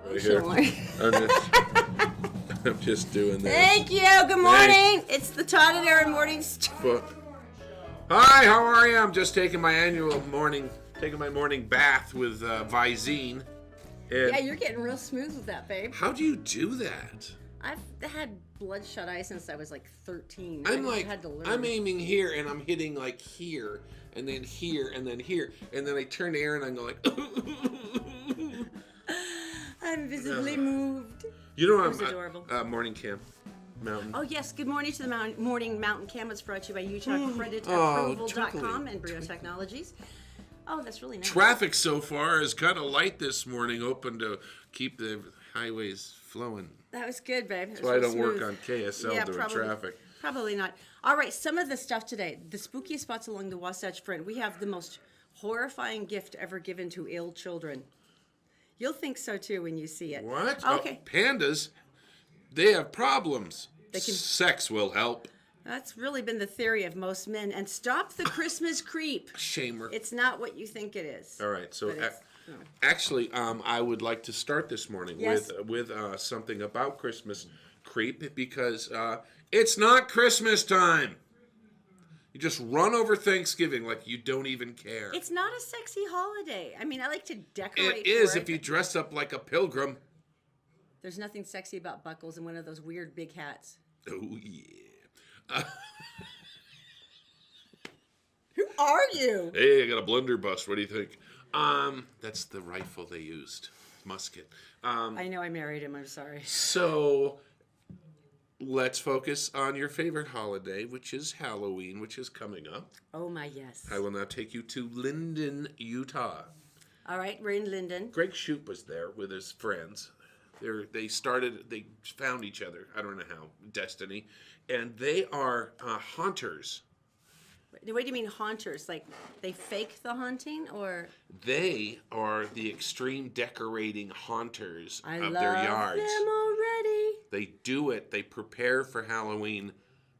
right here. I'm just doing this. Thank you. Good morning. It's the Todd and Erin morning. Hi, how are you? I'm just taking my morning bath with Visine. Yeah, you're getting real smooth with that, babe. How do you do that? I've had bloodshot eyes since I was like 13. Had to learn. I'm aiming here and I'm hitting like here and then here and then here and then I turn to Erin and I go like. I'm visibly moved. You know, I'm adorable. Morning camp. Mountain. Oh, yes. Good morning to the morning mountain camp. It's brought to you by UtahCreditApproval.com and Brio Technologies. Oh, that's really nice. Traffic so far is kind of light this morning, open to keep the highways flowing. That was good, babe. That's why I don't work on KSL during traffic. Probably not. All right, some of the stuff today. The spookiest spots along the Wasatch Front. We have the most horrifying gift ever given to ill children. You'll think so, too, when you see it. What? Okay. Oh, pandas, they have problems. Sex will help. That's really been the theory of most men. And stop the Christmas creep. Shamer. It's not what you think it is. All right. So actually, I would like to start this morning with something about Christmas creep because it's not Christmas time. You just run over Thanksgiving like you don't even care. It's not a sexy holiday. I mean, I like to decorate. It is if you dress up like a pilgrim. There's nothing sexy about buckles and one of those weird big hats. Oh, yeah. Who are you? Hey, I got a blunderbuss. What do you think? That's the rifle they used. Musket. I know I married him. I'm sorry. So, let's focus on your favorite holiday, which is Halloween, which is coming up. Oh, my yes. I will now take you to Linden, Utah. All right, we're in Linden. Greg Shoup was there with his friends. They found each other. I don't know how. Destiny. And they are haunters. What do you mean haunters? Like they fake the haunting or? They are the extreme decorating haunters I of love their yards. Them already. They do it. They prepare for Halloween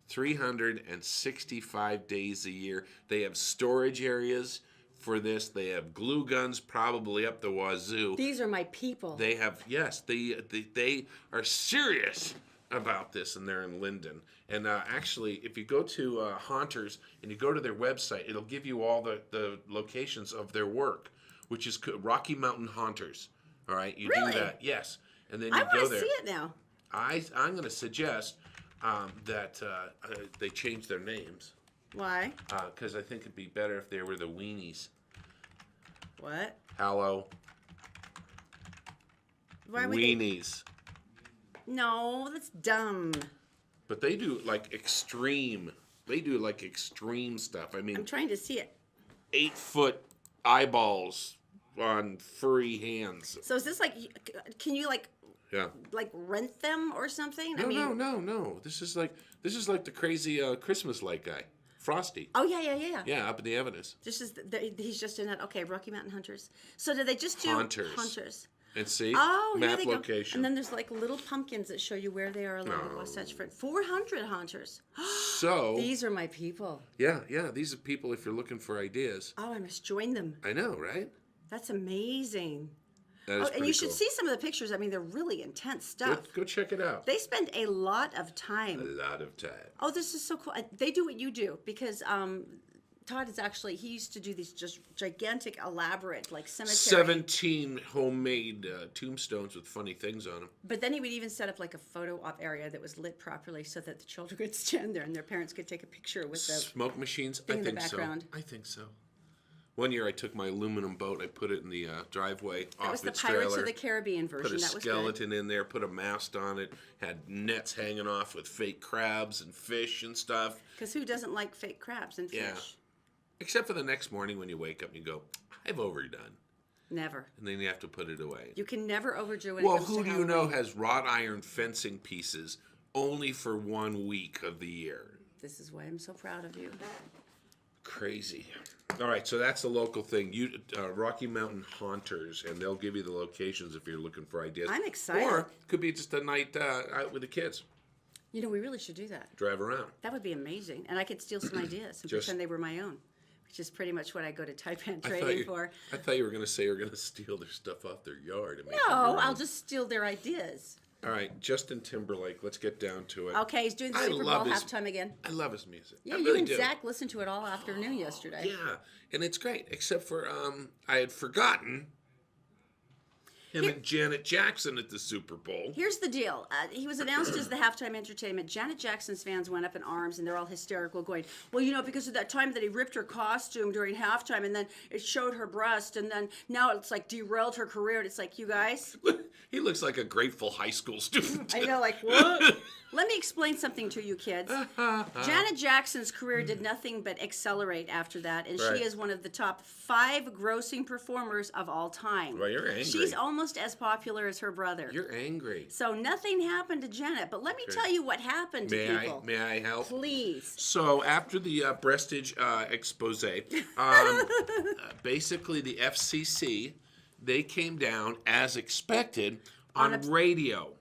365 days a year. They have storage areas for this. They have glue guns probably up the wazoo. These are my people. They have, yes, they are serious about this, and they're in Linden. And actually, if you go to Haunters and you go to their website, it'll give you all the locations of their work, which is Rocky Mountain Haunters. All right, you Really? do that, yes. And then you I go want there. to see it now. I'm going to suggest that they change their names. Why? Because I think it'd be better if they were the Weenies. What? Hallow. Why would Weenies. No, that's dumb. But they do like extreme. They do like extreme stuff. I mean, I'm trying to see it. 8-foot eyeballs on furry hands. So is this like? Can you like Yeah. rent them or something? No. This is like the crazy Christmas light guy, Frosty. Oh yeah. Yeah, up in the Evidence. He's just in that. Okay, Rocky Mountain Hunters. So do they just do Haunters? And see, Oh, here map they go. location. And then there's like little pumpkins that show you where they are along the Wasatch Front. 400 haunters. So These are my people. Yeah. These are people if you're looking for ideas. Oh, I must join them. I know, right? That's amazing. That is And you should cool. see some of the pictures. I mean, they're really intense stuff. Go check it out. They spend a lot of time. A lot of time. Oh, this is so cool. They do what you do because Todd is actually, he used to do these just gigantic, elaborate, like cemetery. 17 homemade tombstones with funny things on them. But then he would even set up like a photo op area that was lit properly so that the children could stand there and their parents could take a picture with the smoke machines. thing I in the think background. so. I think so. One year I took my aluminum boat, I put it in the driveway That off was the its Pirates trailer. of the Caribbean version. Put a That was skeleton in there, put a mast on it, had nets hanging off with fake crabs and fish and stuff. Because who doesn't like fake crabs and fish? Yeah. Except for the next morning when you wake up and you go, I've overdone. Never. And then you have to put it away. You can never overdo it. Well, who do you know has wrought iron fencing pieces only for 1 week of the year? This is why I'm so proud of you. Crazy. All right, so that's the local thing. Rocky Mountain Haunters, and they'll give you the locations if you're looking for ideas. I'm excited. Or it could be just a night out with the kids. You know, we really should do that. Drive around. That would be amazing. And I could steal some ideas and pretend they were my own. which is pretty much what I go to Taipan I Trading for. thought you were going to say you're going to steal their stuff off their yard. And make it No, your I'll own. just steal their ideas. All right, Justin Timberlake. Let's get down to it. Okay, he's doing the I Super Bowl love his- halftime again. I love his music. Yeah, I you really and do. Zach listened to it all afternoon yesterday. Yeah, and it's great, except for I had forgotten him and Janet Jackson at the Super Bowl. Here's the deal. He was announced as the halftime entertainment. Janet Jackson's fans went up in arms, and they're all hysterical, going, well, you know, because of that time that he ripped her costume during halftime, and then it showed her breast, and then now it's like derailed her career. And it's like, you guys, He looks like a grateful high school student. I know, like, what? Let me explain something to you kids. Janet Jackson's career did nothing but accelerate after that, and Right. she is one of the top 5 grossing performers of all time. Well, you're angry. She's almost as popular as her brother. You're angry. So nothing happened to Janet, but let me tell you what happened to people. May I help? Please. So after the breastage expose, basically the FCC, they came down as expected on radio.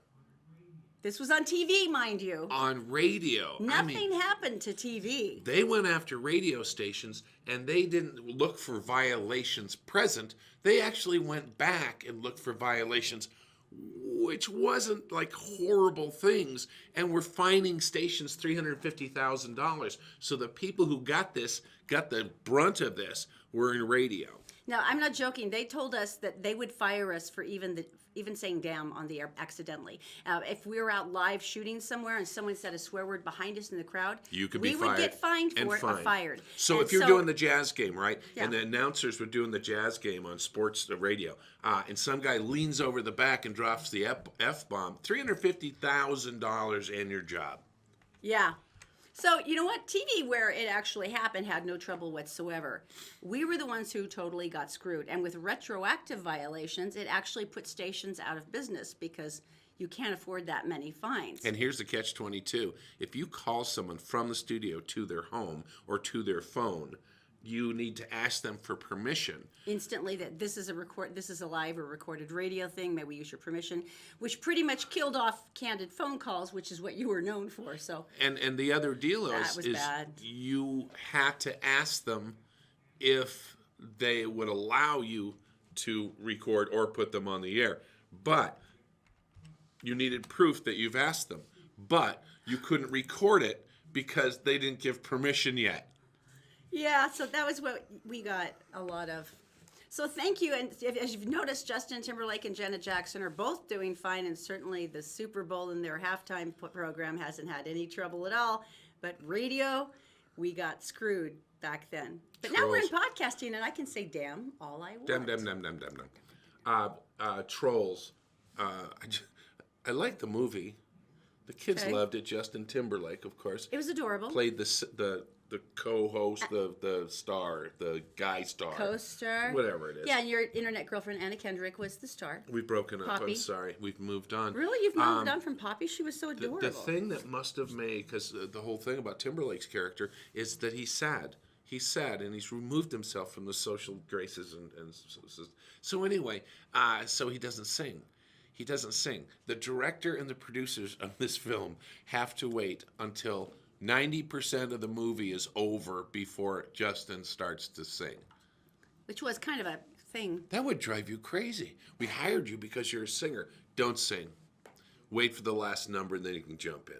This was on TV, mind you. On radio. Nothing happened to TV. They went after radio stations and they didn't look for violations present. They actually went back and looked for violations, which wasn't like horrible things, and were fining stations $350,000. So the people who got the brunt of this were in radio. Now, I'm not joking. They told us that they would fire us for even saying damn on the air accidentally. If we were out live shooting somewhere and someone said a swear word behind us in the crowd, You could be we fired. would get fined and for it or fined. fired. So And if you're doing the Jazz game, right, Yeah. and the announcers were doing the Jazz game on sports radio, and some guy leans over the back and drops the F-bomb, $350,000 and your job. Yeah. So, you know what? TV, where it actually happened, had no trouble whatsoever. We were the ones who totally got screwed. And with retroactive violations, it actually put stations out of business because you can't afford that many fines. And here's the catch-22. If you call someone from the studio to their home or to their phone, you need to ask them for permission. Instantly, that this is a live or recorded radio thing. May we use your permission? Which pretty much killed off candid phone calls, which is what you were known for. So And the other deal That was is bad. you had to ask them if they would allow you to record or put them on the air. But you needed proof that you've asked them. But you couldn't record it because they didn't give permission yet. yeah, so that was what we got a lot of. So thank you. And as you've noticed, Justin Timberlake and Janet Jackson are both doing fine, and certainly the Super Bowl and their halftime program hasn't had any trouble at all. But radio, we got screwed back then. But now we're in podcasting, and I can say damn all I want. Dem. Trolls. I like the movie. The kids Okay. loved it. Justin Timberlake, of course, It was adorable. played the co-host, the star, the guy star. Co-star. Whatever it is. Yeah, and your internet girlfriend, Anna Kendrick, was the star. We've broken up. Poppy. I'm sorry. We've moved on. Really? You've moved on from Poppy? She was so adorable. The thing that must have made, because the whole thing about Timberlake's character is that he's sad. He's sad, and he's removed himself from the social graces. So anyway, so he doesn't sing. He doesn't sing. The director and the producers of this film have to wait until 90% of the movie is over before Justin starts to sing. Which was kind of a thing. That would drive you crazy. We hired you because you're a singer. Don't sing. Wait for the last number and then you can jump in.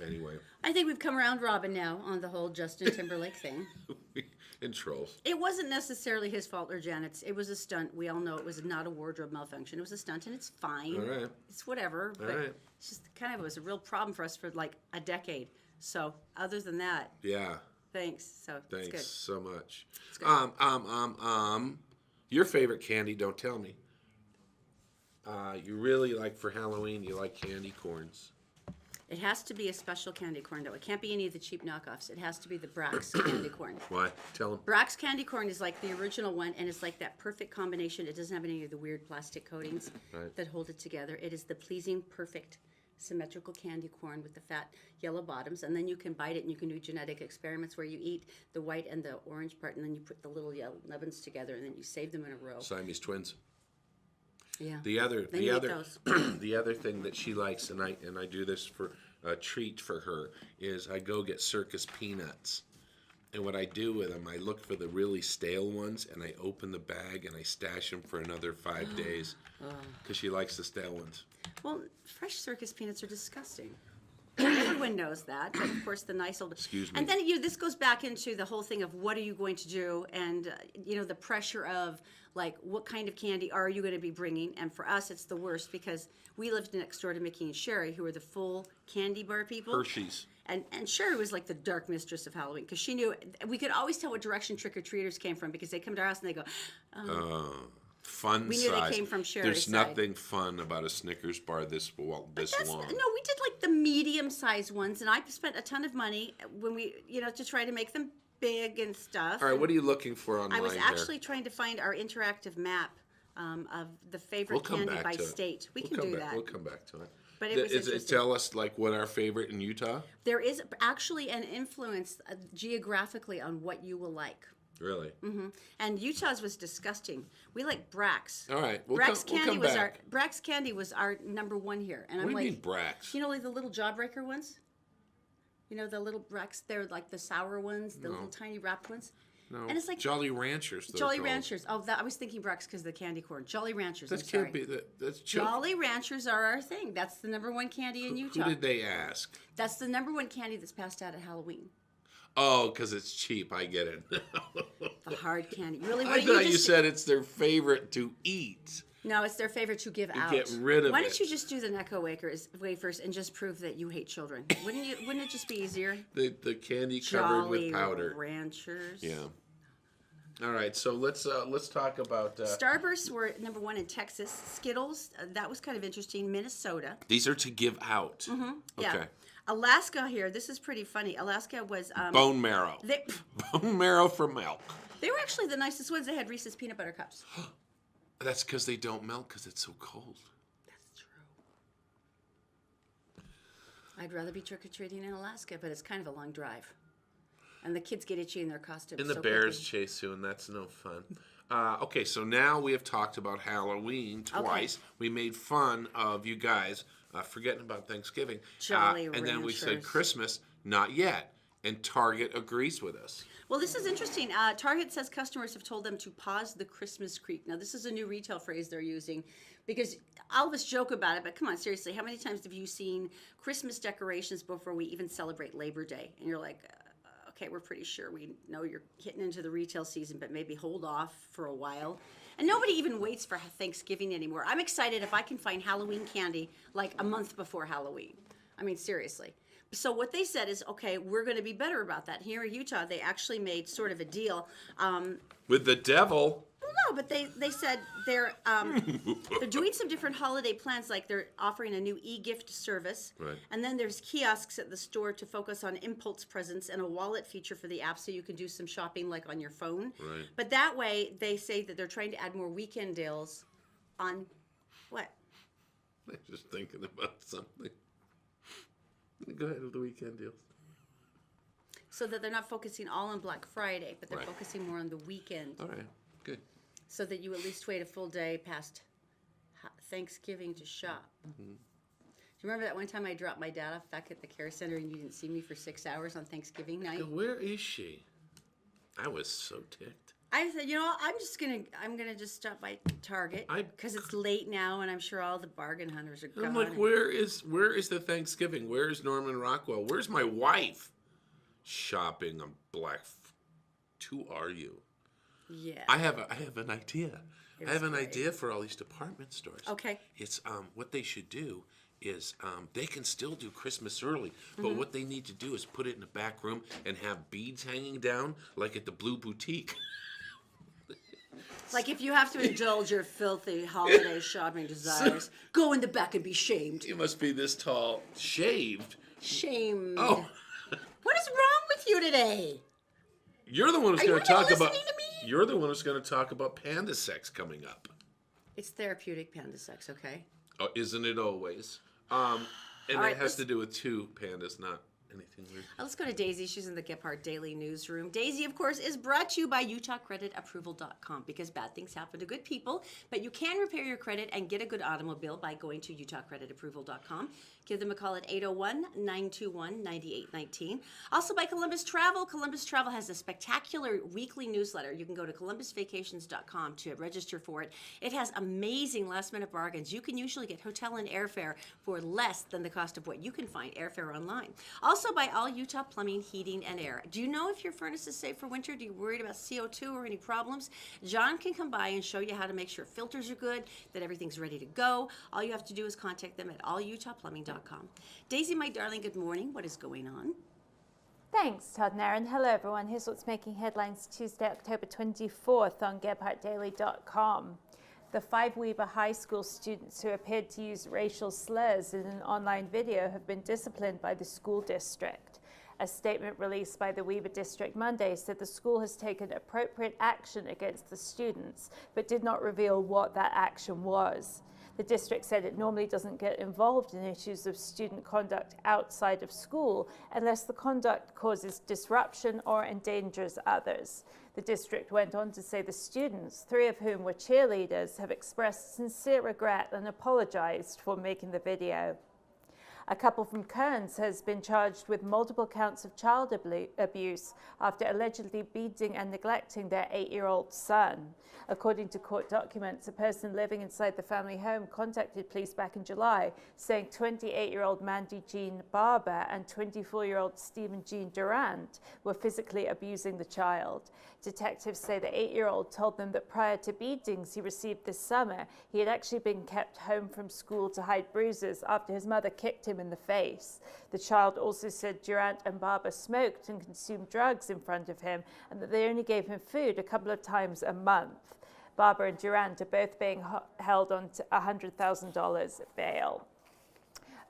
Anyway. I think we've come around Robin now on the whole Justin Timberlake thing. And trolls. It wasn't necessarily his fault or Janet's. It was a stunt. We all know it was not a wardrobe malfunction. It was a stunt, and it's fine. All right. It's whatever. But right. it's just kind of, it was a real problem for us for like a decade. So other than that, Yeah. thanks. So Thanks it's good. so much. It's good. Your favorite candy, don't tell me. You really like for Halloween, you like candy corns. It has to be a special candy corn, though. It can't be any of the cheap knockoffs. It has to be the Brax candy corn. Why? Tell them. Brax candy corn is like the original one, and it's like that perfect combination. It doesn't have any of the weird plastic coatings Right. that hold it together. It is the pleasing, perfect, symmetrical candy corn with the fat yellow bottoms, and then you can bite it, and you can do genetic experiments where you eat the white and the orange part, and then you put the little yellow nubbins together, and then you save them in a row. Siamese twins. Yeah. The other Then you eat those. the other thing that she likes, and I do this for a treat for her, is I go get circus peanuts. And what I do with them, I look for the really stale ones, and I open the bag, and I stash them for another 5 days. Because she likes the stale ones. Well, fresh circus peanuts are disgusting. Everyone knows that, but of course the nice old. Excuse me. And then this goes back into the whole thing of what are you going to do, and the pressure of like what kind of candy are you going to be bringing? And for us, it's the worst because we lived next door to Mickey and Sherry, who were the full candy bar people. Hershey's. And Sherry was like the dark mistress of Halloween because she knew we could always tell what direction trick or treaters came from because they come to our house and they go. Fun We size. knew they came from Sherry's There's side. nothing fun about a Snickers bar this long. No, we did like the medium-sized ones, and I spent a ton of money when we, to try to make them big and stuff. All right, what are you looking for online I was here? actually trying to find our interactive map of the favorite We'll come candy back by to it. state. We We'll can come do back. that. We'll come back to it. But it was Is it interesting. tell us like what our favorite in Utah? There is actually an influence geographically on what you will like. Really? Mm-hmm. And Utah's was disgusting. We like Brax. All right, we'll Brax come candy was back. Brax candy was our number one here. And What I'm do you like, mean Brax? like the little jawbreaker ones? The little Brax, they're like the sour ones, the little tiny wrapped ones. No, And it's like Jolly Ranchers. they're Jolly called. Ranchers. Oh, I was thinking Brax because of the candy corn. Jolly Ranchers. That I'm sorry. can't be. That's Jolly Ranchers are our thing. That's the number one candy in Utah. Who did they ask? That's the number one candy that's passed out at Halloween. Oh, because it's cheap. I get it. The hard candy. Really? What I do thought just you said it's their favorite to eat. No, it's their favorite to give out. Get rid of Why it. don't you just do the Necco wafers and just prove that you hate children? Wouldn't it just be easier? The candy covered Jolly with powder. Ranchers. Yeah. All right, so let's talk about. Starbursts were number one in Texas. Skittles, that was kind of interesting. Minnesota. These are to give out. Mm-hmm. Yeah. Okay. Alaska here. This is pretty funny. Alaska was Bone marrow. Bone marrow for milk. They were actually the nicest ones. They had Reese's peanut butter cups. That's because they don't melt because it's so cold. That's true. I'd rather be trick-or-treating in Alaska, but it's kind of a long drive. And the kids get itchy in their costumes. And the so bears quickly. chase you, and that's no fun. Okay, so now we have talked about Halloween twice. Okay. We made fun of you guys forgetting about Thanksgiving. Jolly And then we said Ranchers. Christmas, not yet. And Target agrees with us. Well, this is interesting. Target says customers have told them to pause the Christmas creep. Now, this is a new retail phrase they're using because all of us joke about it, but come on, seriously, how many times have you seen Christmas decorations before we even celebrate Labor Day? And you're like, okay, we're pretty sure we know you're hitting into the retail season, but maybe hold off for a while. And nobody even waits for Thanksgiving anymore. I'm excited if I can find Halloween candy like a month before Halloween. I mean, seriously. So what they said is, okay, we're going to be better about that. Here in Utah, they actually made sort of a deal. With the devil. Well, no, but they said they're doing some different holiday plans, like they're offering a new e-gift service. Right. And then there's kiosks at the store to focus on impulse presents and a wallet feature for the app so you can do some shopping like on your phone. Right. But that way, they say that they're trying to add more weekend deals on what? I'm just thinking about something. Go ahead with the weekend deals. So that they're not focusing all on Black Friday, but they're Right. focusing more on the weekend. All right, good. So that you at least wait a full day past Thanksgiving to shop. Mm-hmm. Do you remember that one time I dropped my dad off back at the care center and you didn't see me for 6 hours on Thanksgiving night? Where is she? I was so ticked. I said, I'm gonna just stop by Target because it's late now and I'm sure all the bargain hunters are gone. I'm like, where is the Thanksgiving? Where is Norman Rockwell? Where's my wife? Shopping on Black. Who are you? Yeah. I have an idea. I have an great. idea for all these department stores. Okay. It's what they should do is they can still do Christmas early, but what they need to do is put it in the back room and have beads hanging down like at the Blue Boutique. Like if you have to indulge your filthy holiday shopping desires, go in the back and be shamed. You must be this tall, shaved. Shamed. Oh, What is wrong with you today? you're the one who's Are you going to talk not about. listening to me? You're the one who's going to talk about panda sex coming up. It's therapeutic panda sex, okay? Oh, isn't it always? And All right, it has to do with two pandas, not Anything weird? Let's go to Daisy. She's in the Gephardt Daily Newsroom. Daisy, of course, is brought to you by UtahCreditApproval.com because bad things happen to good people, but you can repair your credit and get a good automobile by going to UtahCreditApproval.com. Give them a call at 801-921-9819. Also by Columbus Travel. Columbus Travel has a spectacular weekly newsletter. You can go to ColumbusVacations.com to register for it. It has amazing last-minute bargains. You can usually get hotel and airfare for less than the cost of what you can find airfare online. Also by All Utah Plumbing, Heating, and Air. Do you know if your furnace is safe for winter? Do you worried about CO2 or any problems? John can come by and show you how to make sure filters are good, that everything's ready to go. All you have to do is contact them at allutahplumbing.com. Daisy, my darling, good morning. What is going on? Thanks, Todd and Erin. Hello, everyone. Here's what's making headlines Tuesday, October 24th on GephartDaily.com. The 5 Weber High School students who appeared to use racial slurs in an online video have been disciplined by the school district. A statement released by the Weber District Monday said the school has taken appropriate action against the students, but did not reveal what that action was. The district said it normally doesn't get involved in issues of student conduct outside of school unless the conduct causes disruption or endangers others. The district went on to say the students, 3 of whom were cheerleaders, have expressed sincere regret and apologized for making the video. A couple from Kearns has been charged with multiple counts of child abuse after allegedly beating and neglecting their 8-year-old son. According to court documents, a person living inside the family home contacted police back in July, saying 28-year-old Mandy Jean Barber and 24-year-old Stephen Jean Durant were physically abusing the child. Detectives say the 8-year-old told them that prior to beatings he received this summer, he had actually been kept home from school to hide bruises after his mother kicked him in the face. The child also said Durant and Barber smoked and consumed drugs in front of him and that they only gave him food a couple of times a month. Barber and Durant are both being held on $100,000 bail.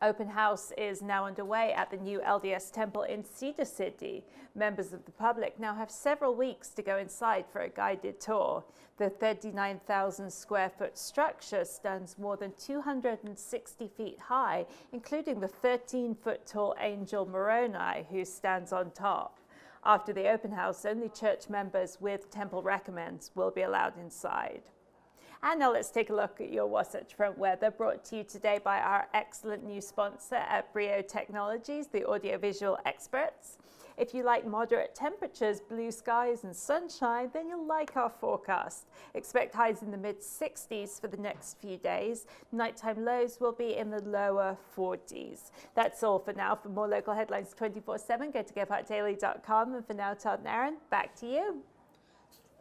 Open house is now underway at the new LDS temple in Cedar City. Members of the public now have several weeks to go inside for a guided tour. The 39,000 square foot structure stands more than 260 feet high, including the 13-foot tall angel Moroni, who stands on top. After the open house, only church members with temple recommends will be allowed inside. And now let's take a look at your Wasatch Front weather, brought to you today by our excellent new sponsor at Brio Technologies, the audiovisual experts. If you like moderate temperatures, blue skies and sunshine, then you'll like our forecast. Expect highs in the mid-60s for the next few days. Nighttime lows will be in the lower 40s. That's all for now. For more local headlines 24/7, go to GephartDaily.com. And for now, Todd and Erin, back to you.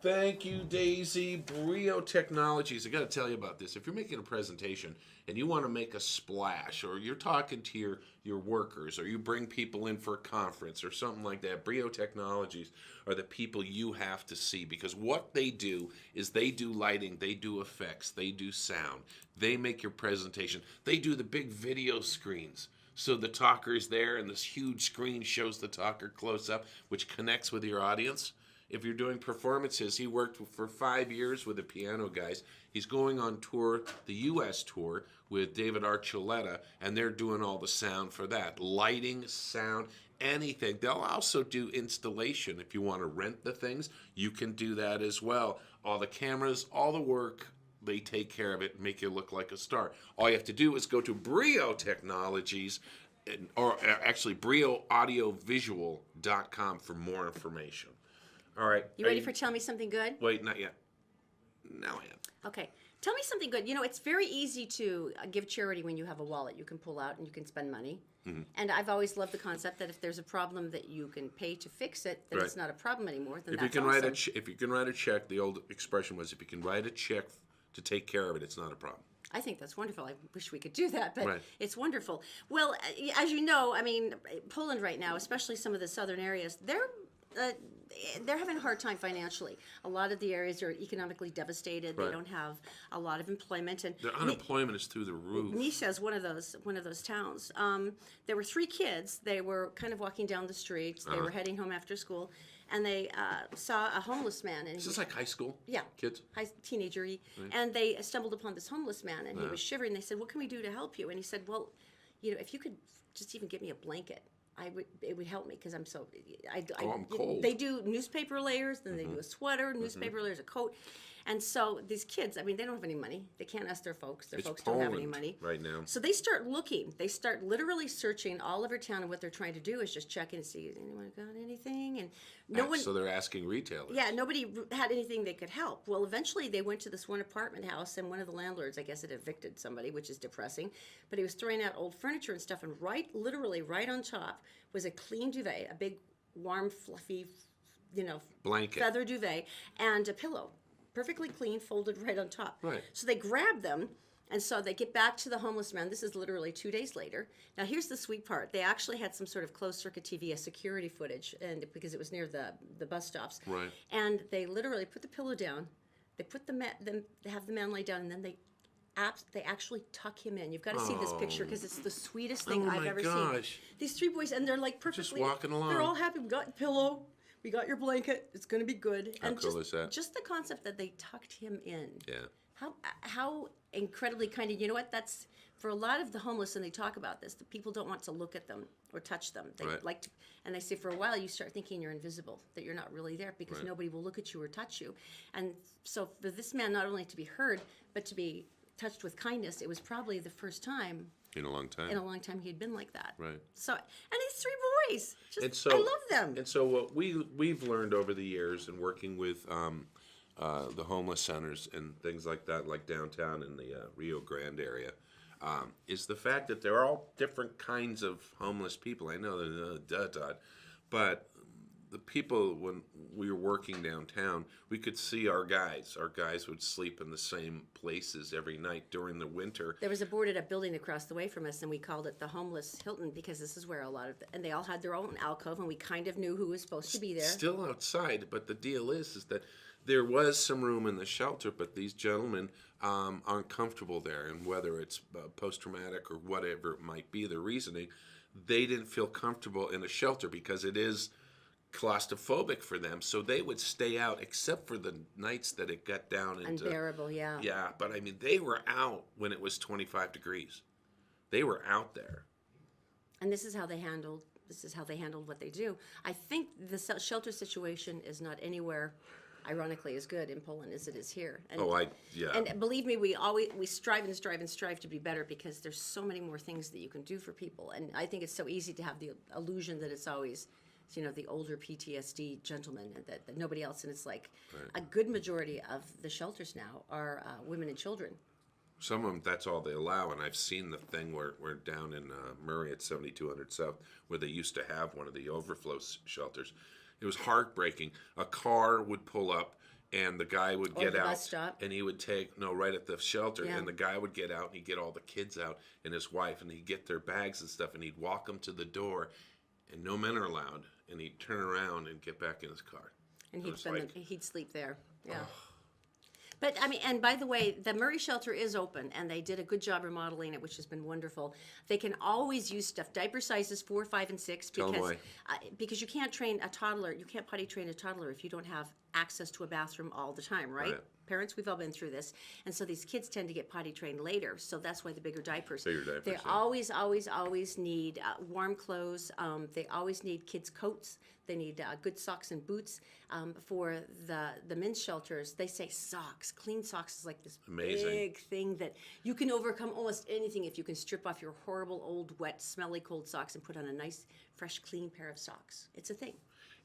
Thank you, Daisy. Brio Technologies. I got to tell you about this. If you're making a presentation and you want to make a splash, or you're talking to your workers, or you bring people in for a conference or something like that, Brio Technologies are the people you have to see, because what they do is they do lighting, they do effects, they do sound, they make your presentation, they do the big video screens. So the talker's there and this huge screen shows the talker close up, which connects with your audience. If you're doing performances, he worked for 5 years with the piano guys. He's going on tour, the U.S. tour, with David Archuleta, and they're doing all the sound for that. Lighting, sound, anything. They'll also do installation. If you want to rent the things, you can do that as well. All the cameras, all the work, they take care of it and make you look like a star. All you have to do is go to Brio Technologies, or actually BrioAudiovisual.com for more information. All right. You ready for Tell Me Something Good? Wait, not yet. Now I am. Okay. Tell me something good. You know, it's very easy to give charity when you have a wallet. You can pull out and you can spend money. Mm-hmm. And I've always loved the concept that if there's a problem that you can pay to fix it, then it's not a problem anymore. Then if that's you can awesome. if you can write a check, the old expression was, if you can write a check to take care of it, it's not a problem. I think that's wonderful. I wish we could do that, but It's wonderful. Well, as you know, I mean, Poland right now, especially some of the southern areas, they're having a hard time financially. A lot of the areas are economically devastated. They don't have a lot of employment, and their unemployment is through the roof. Nisha is one of those towns. There were 3 kids. They were kind of walking down the streets. They were heading home after school, and they saw a homeless man. And is this like high school? Yeah, kids, teenager-y. Right. And they stumbled upon this homeless man, and he was shivering. They said, "What can we do to help you?" And he said, "Well, you know, if you could just even get me a blanket, it would help me because I'm so I'm cold. They do newspaper layers, then they do a sweater, newspaper layers, a coat, and so these kids, I mean, they don't have any money. They can't ask their folks. Their folks don't have any money right now. So they start looking. They start literally searching all over town, and what they're trying to do is just check and see, has anyone got anything? And no one. So they're asking retailers. Yeah, nobody had anything that could help. Well, eventually they went to this one apartment house, and one of the landlords, I guess, had evicted somebody, which is depressing. But he was throwing out old furniture and stuff, and literally right on top was a clean duvet, a big, warm, fluffy, Blanket. feather duvet, and a pillow, perfectly clean, folded right on top. Right. So they grabbed them. And so they get back to the homeless man. This is literally 2 days later. Now, here's the sweet part. They actually had some sort of closed-circuit TV, a security footage, and because it was near the bus stops. Right. And they literally put the pillow down. They put they have the man lay down, and then they actually tuck him in. You've got to see this picture because it's the sweetest thing I've ever seen. These 3 boys, and they're like perfectly. Just walking along. They're all happy. We got the pillow. We got your blanket. It's going to be good. How cool is that? Just the concept that they tucked him in. Yeah. How incredibly kind. And you know what? That's for a lot of the homeless, and they talk about this. The people don't want to look at them or touch them. They like to, and they say for a while you start thinking you're invisible, that you're not really there because nobody will look at you or touch you. And so for this man, not only to be heard, but to be touched with kindness, it was probably the first time in a long time. In a long time, he'd been like that. Right. So, and these 3 boys, I love them. And so what we've learned over the years in working with the homeless centers and things like that, like downtown in the Rio Grande area, is the fact that there are all different kinds of homeless people. I know that, Todd, but the people, when we were working downtown, we could see our guys. Our guys would sleep in the same places every night during the winter. There was a boarded up building across the way from us, and we called it the Homeless Hilton because this is where a lot of, and they all had their own alcove, and we kind of knew who was supposed to be there. Still outside, but the deal is that there was some room in the shelter, but these gentlemen aren't comfortable there, and whether it's post-traumatic or whatever it might be, the reasoning, they didn't feel comfortable in a shelter because it is claustrophobic for them, so they would stay out except for the nights that it got down into unbearable. Yeah, but I mean they were out when it was 25 degrees. They were out there, and this is how they handled what they do. I think the shelter situation is not anywhere ironically as good in Poland as it is here. And, and believe me, we strive and strive and strive to be better because there's so many more things that you can do for people, and I think it's so easy to have the illusion that it's always the older PTSD gentleman and that nobody else. And it's like a good majority of the shelters now are women and children. Some of them, that's all they allow. And I've seen the thing where we're down in Murray at 7200 South, where they used to have one of the overflow shelters. It was heartbreaking. A car would pull up and the guy would get out bus stop. And he would right at the shelter. Yeah. And the guy would get out and he'd get all the kids out and his wife, and he'd get their bags and stuff, and he'd walk them to the door, and no men are allowed. And he'd turn around and get back in his car. And he'd sleep there. Yeah. Oh. But, I mean, and by the way, the Murray shelter is open, and they did a good job remodeling it, which has been wonderful. They can always use stuff. Diaper sizes 4, 5, and 6. Because you can't train a toddler. You can't potty train a toddler if you don't have access to a bathroom all the time, right? Parents, we've all been through this. And so these kids tend to get potty trained later. So that's why the bigger diapers. They always, always, always need warm clothes. They always need kids' coats. They need good socks and boots. For the men's shelters, they say socks. Clean socks is like this big thing that you can overcome almost anything if you can strip off your horrible, old, wet, smelly, cold socks and put on a nice, fresh, clean pair of socks. It's a thing.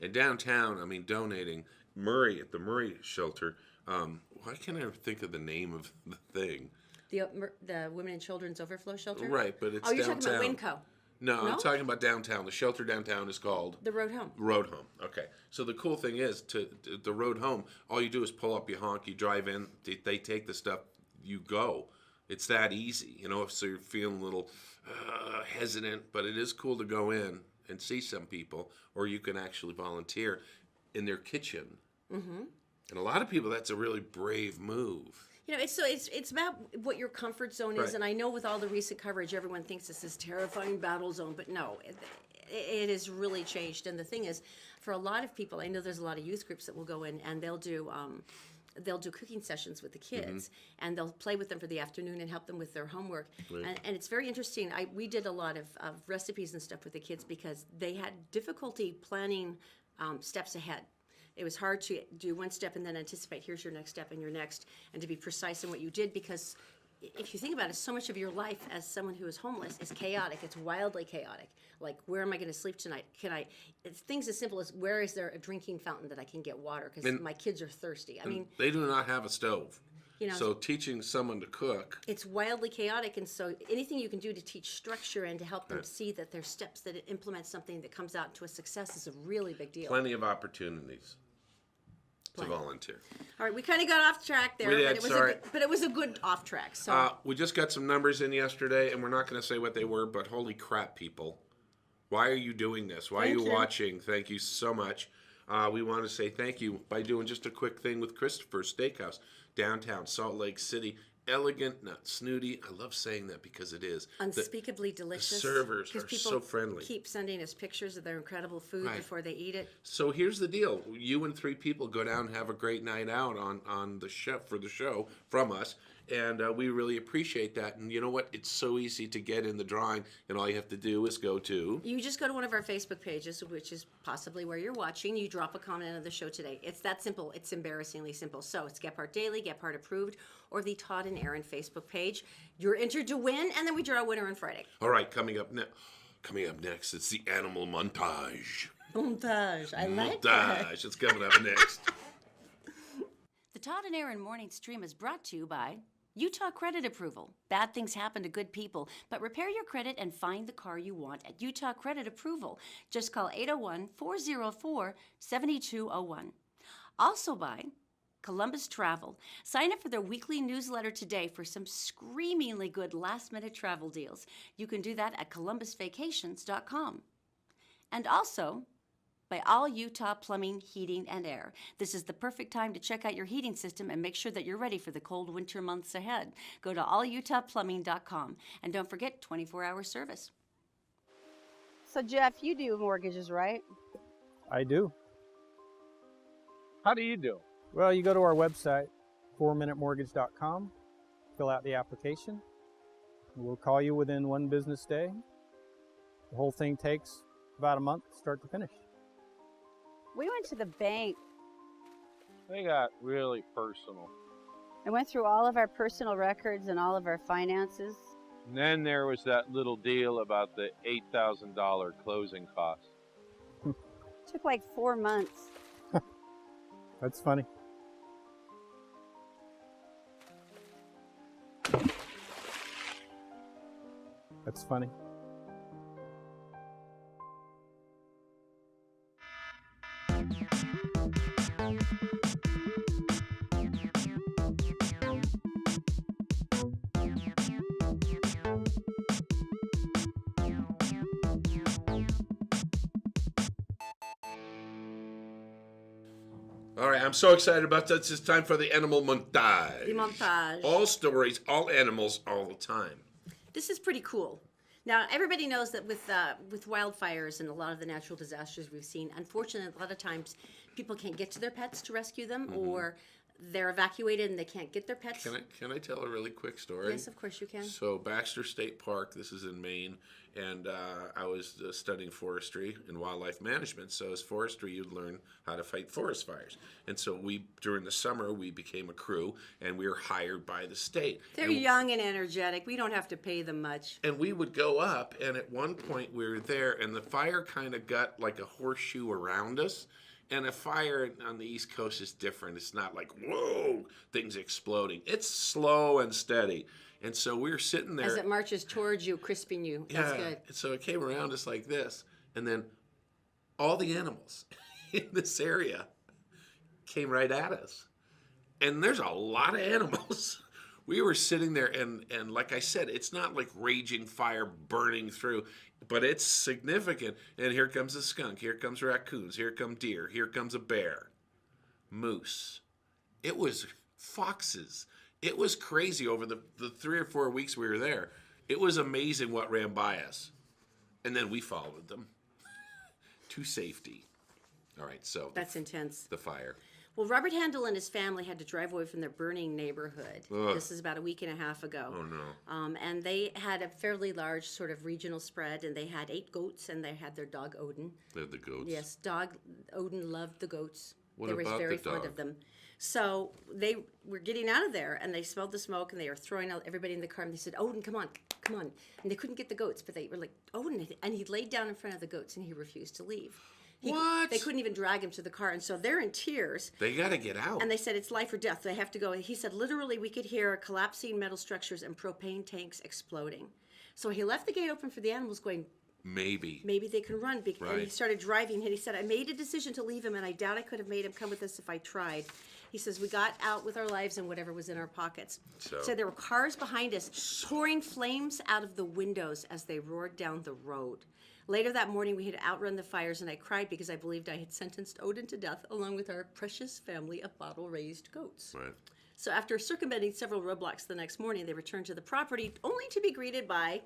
And downtown, I mean, donating Murray at the Murray shelter. Why can't I think of the name of the thing? The Women and Children's Overflow Shelter? Right, but it's downtown. Oh, you're downtown. talking about Winco. No, I'm talking about downtown. The shelter downtown is called? The Road Home. Road Home, okay. So the cool thing is, to the Road Home, all you do is pull up, you honk, you drive in, they take the stuff, you go. It's that easy, so you're feeling a little hesitant, but it is cool to go in and see some people, or you can actually volunteer in their kitchen. Mm-hmm. And a lot of people, that's a really brave move. It's about what your comfort zone is, and I know with all the recent coverage, everyone thinks this is terrifying battle zone, but no, it has really changed. And the thing is, for a lot of people, I know there's a lot of youth groups that will go in and they'll do they'll do cooking sessions with the kids, and they'll play with them for the afternoon and help them with their homework. Right. And it's very interesting. We did a lot of recipes and stuff with the kids because they had difficulty planning steps ahead. It was hard to do one step and then anticipate, here's your next step and your next, and to be precise in what you did, because if you think about it, so much of your life as someone who is homeless is chaotic. It's wildly chaotic. Like, where am I going to sleep tonight? It's things as simple as, where is there a drinking fountain that I can get water? Because my kids are thirsty. I mean, they do not have a stove. you know, So teaching someone to cook, it's wildly chaotic. And so anything you can do to teach structure and to help them see that there's steps that implement something that comes out to a success is a really big deal. plenty of opportunities to volunteer. All right, we kind of got off track there, We did, but it was sorry. but it was a good off track. So We just got some numbers in yesterday, and we're not going to say what they were, but holy crap, people. Why are you doing this? Why are Thank you you. watching? Thank you so much. We want to say thank you by doing just a quick thing with Christopher's Steakhouse, downtown Salt Lake City. Elegant, not snooty. I love saying that because it is. unspeakably delicious. servers 'Cause are people so friendly. keep sending us pictures of their incredible food Right. before they eat it. So here's the deal. You and 3 people go down and have a great night out on the show for the show from us. And we really appreciate that. And you know what? It's so easy to get in the drawing. And all you have to do is go to... You just go to one of our Facebook pages, which is possibly where you're watching. You drop a comment on the show today. It's that simple. It's embarrassingly simple. So it's Gephardt Daily, Gephardt Approved, or the Todd and Erin Facebook page. You're entered to win, and then we draw a winner on Friday. All right, coming up next, it's the animal montage. Montage. I like that. Montage. It's coming up next. The Todd and Erin Morning Stream is brought to you by Utah Credit Approval. Bad things happen to good people, but repair your credit and find the car you want at Utah Credit Approval. Just call 801-404-7201. Also by Columbus Travel. Sign up for their weekly newsletter today for some screamingly good last-minute travel deals. You can do that at columbusvacations.com. And also by All Utah Plumbing, Heating, and Air. This is the perfect time to check out your heating system and make sure that you're ready for the cold winter months ahead. Go to allutahplumbing.com, and don't forget 24-hour service. So Jeff, you do mortgages, right? I do. How do you do? Well, you go to our website, 4minutemortgage.com, fill out the application. We'll call you within 1 business day. The whole thing takes about a month, start to finish. We went to the bank They got really personal. and went through all of our personal records and all of our finances. And then there was that little deal about the $8,000 closing costs. Took like 4 months. That's funny. That's funny. All right, I'm so excited about that. It's time for the animal montage. The montage. All stories, all animals, all the time. This is pretty cool. Now, everybody knows that with wildfires and a lot of the natural disasters we've seen, unfortunately, a lot of times people can't get to their pets to rescue them, or they're evacuated and they can't get their pets. Can I tell a really quick story? Yes, of course you can. So Baxter State Park, this is in Maine, and I was studying forestry and wildlife management. So as forestry, you'd learn how to fight forest fires. And so during the summer, we became a crew, and we were hired by the state. They're and, young and energetic. We don't have to pay them much. And we would go up, and at one point we were there, and the fire kind of got like a horseshoe around us. And a fire on the East Coast is different. It's not like, whoa, things exploding. It's slow and steady. And so we were sitting there. As it marches towards you, crisping you. That's good. And so it came around us like this. And then all the animals in this area came right at us. And there's a lot of animals. We were sitting there, and like I said, it's not like raging fire burning through, but it's significant. And here comes a skunk, here comes raccoons, here come deer, here comes a bear, moose. It was foxes. It was crazy over the 3 or 4 weeks we were there. It was amazing what ran by us. And then we followed them to safety. All right, so That's intense. the fire. Well, Robert Handel and his family had to drive away from their burning neighborhood. Ugh. This is about a week and a half ago. Oh, no. And they had a fairly large sort of regional spread, and they had 8 goats, and they had their dog Odin. They had the goats. Yes, Odin loved the goats. What They was about very the fond dog? of them. So they were getting out of there, and they smelled the smoke, and they were throwing out everybody in the car, and they said, Odin, come on, come on. And they couldn't get the goats, but they were like, Odin. And he laid down in front of the goats, and he refused to leave. What? They couldn't even drag him to the car, and so they're in tears. They got to get out. And they said it's life or death. They have to go. He said literally we could hear collapsing metal structures and propane tanks exploding. So he left the gate open for the animals, going, Maybe. maybe they can run. And he Right. started driving, and he said, I made a decision to leave him, and I doubt I could have made him come with us if I tried. He says, we got out with our lives and whatever was in our pockets. So- Said there were cars behind us pouring flames out of the windows as they roared down the road. Later that morning, we had outrun the fires, and I cried because I believed I had sentenced Odin to death along with our precious family of bottle-raised goats. Right. So after circumventing several roadblocks the next morning, they returned to the property only to be greeted by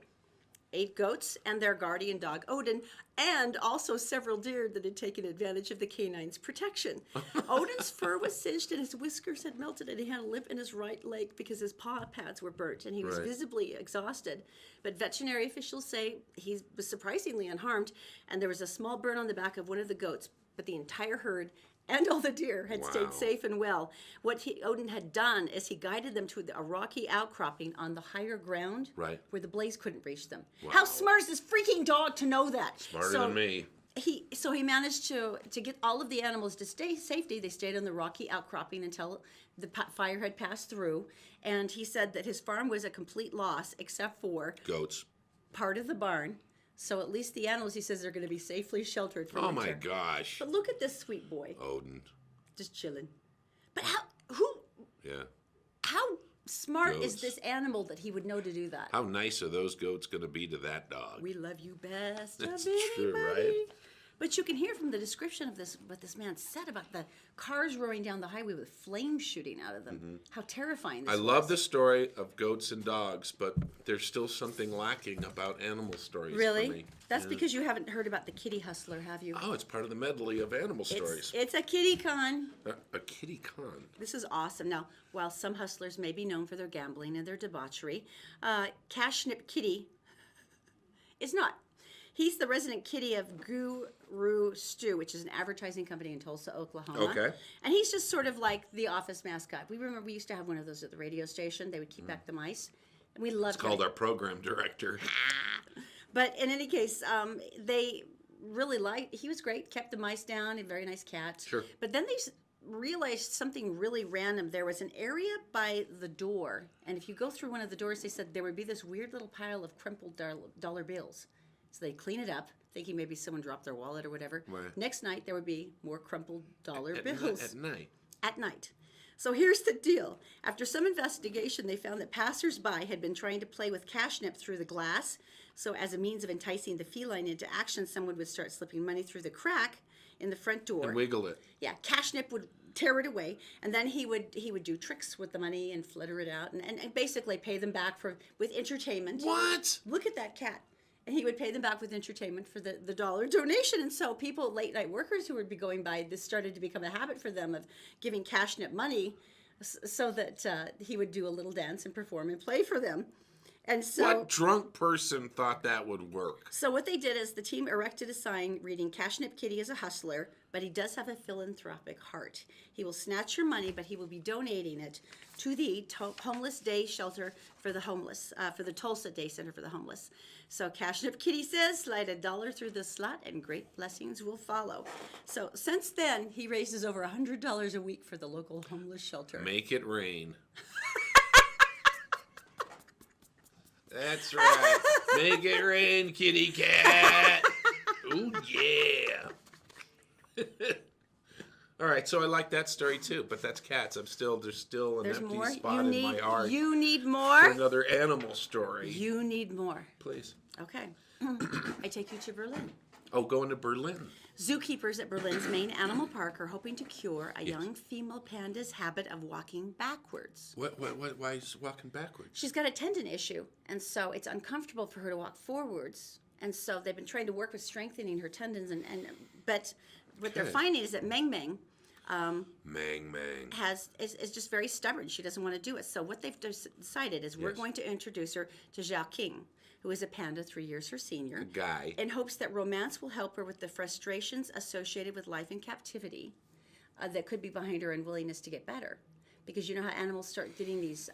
8 goats and their guardian dog Odin, and also several deer that had taken advantage of the canine's protection. Odin's fur was singed and his whiskers had melted, and he had a limp in his right leg because his paw pads were burnt, and he was Right. visibly exhausted. But veterinary officials say he was surprisingly unharmed, and there was a small burn on the back of one of the goats, but the entire herd and all the deer had Wow. stayed safe and well. What Odin had done is he guided them to a rocky outcropping on the higher ground, Right. where the blaze couldn't reach them. Wow. How smart is this freaking dog to know that? Smarter than me. He managed to get all of the animals to stay safety. They stayed on the rocky outcropping until the fire had passed through. And he said that his farm was a complete loss except for Goats. part of the barn. So at least the animals, he says, are going to be safely sheltered from Oh, my winter. gosh. But look at this sweet boy, Odin. just chilling. But Yeah. how smart is Goats. this animal that he would know to do that? How nice are those goats going to be to that dog? We love you best That's of true, anybody. right? But you can hear from the description of this what this man said about the cars roaring down the highway with flames shooting out of them. How terrifying this I was. love the story of goats and dogs, but there's still something lacking about animal stories for Really? me. That's Yeah. because you haven't heard about the kitty hustler, have you? Oh, it's part of the medley of animal stories. It's a kitty con. A kitty con. This is awesome. Now, while some hustlers may be known for their gambling and their debauchery, Cashnip Kitty is not. He's the resident kitty of Guru Stew, which is an advertising company in Tulsa, Oklahoma. Okay. And he's just sort of like the office mascot. We remember we used to have one of those at the radio station. They would keep back the mice. And we loved It's called our program director. But in any case, they really liked, he was great, kept the mice down, a very nice cat. Sure. But then they realized something really random. There was an area by the door, and if you go through one of the doors, they said there would be this weird little pile of crumpled dollar bills. So they clean it up, thinking maybe someone dropped their wallet or whatever. Right. Next night, there would be more crumpled dollar At bills. night. At night. So here's the deal. After some investigation, they found that passersby had been trying to play with cashnip through the glass. So as a means of enticing the feline into action, someone would start slipping money through the crack in the front door. And wiggle it. Yeah, cashnip would tear it away, and then he would do tricks with the money and flitter it out, and basically pay them back with entertainment. What? Look at that cat. And he would pay them back with entertainment for the dollar donation. And so people, late night workers who would be going by, this started to become a habit for them of giving cashnip money so that he would do a little dance and perform and play for them. And so, What drunk person thought that would work? so what they did is the team erected a sign reading Cashnip Kitty is a hustler, but he does have a philanthropic heart. He will snatch your money, but he will be donating it to the homeless day shelter for the homeless, for the Tulsa Day Center for the Homeless. So Cashnip Kitty says, slide $1 through the slot and great blessings will follow. So since then, he raises over $100 a week for the local homeless shelter. Make it rain. That's right. Make it rain, kitty cat. Ooh, yeah. All right, so I like that story too, but that's cats. There's still an There's empty more. spot in my heart You need for more. another animal story. You need more. Please. Okay. I take you to Berlin. Oh, going to Berlin. Zookeepers at Berlin's main animal park are hoping to cure a young female panda's habit of walking backwards. Why is walking backwards? She's got a tendon issue, and so it's uncomfortable for her to walk forwards. And so they've been trying to work with strengthening her tendons, but what they're Okay. finding is that Meng Meng Mang. is just very stubborn. She doesn't want to do it. So what they've decided is we're going to introduce her to King, who is a panda 3 years her senior. A guy. In hopes that romance will help her with the frustrations associated with life in captivity that could be behind her unwillingness to get better. Because you know how animals start getting these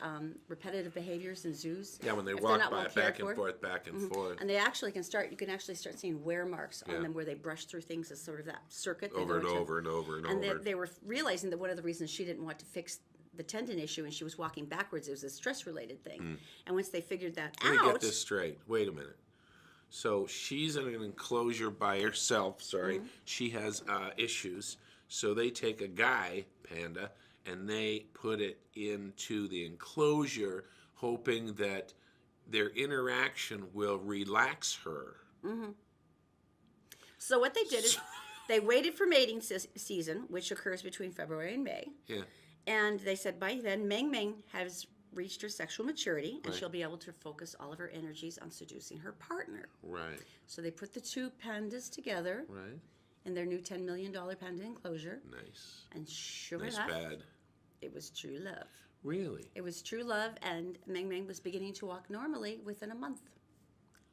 repetitive behaviors in zoos? Yeah, when they if walk they're not well cared back and for. forth, back and forth. And they actually you can actually start seeing wear marks on them where they brush through things as sort of that circuit. Over and over and over. And they were realizing that one of the reasons she didn't want to fix the tendon issue and she was walking backwards, it was a stress-related thing. And once they figured that Let out... me get this straight. Wait a minute. So she's in an enclosure by herself, She has issues. So they take a guy, panda, and they put it into the enclosure, hoping that their interaction will relax her. So what they did is they waited for mating season, which occurs between February and May. Yeah. And they said by then, Meng has reached her sexual maturity, and she'll be able to focus all of her energies on seducing her partner. Right. So they put the two pandas together Right. in their new $10 million panda enclosure. Nice. And sure Nice enough, bad. it was true love. Really? It was true love, and Meng was beginning to walk normally within a month.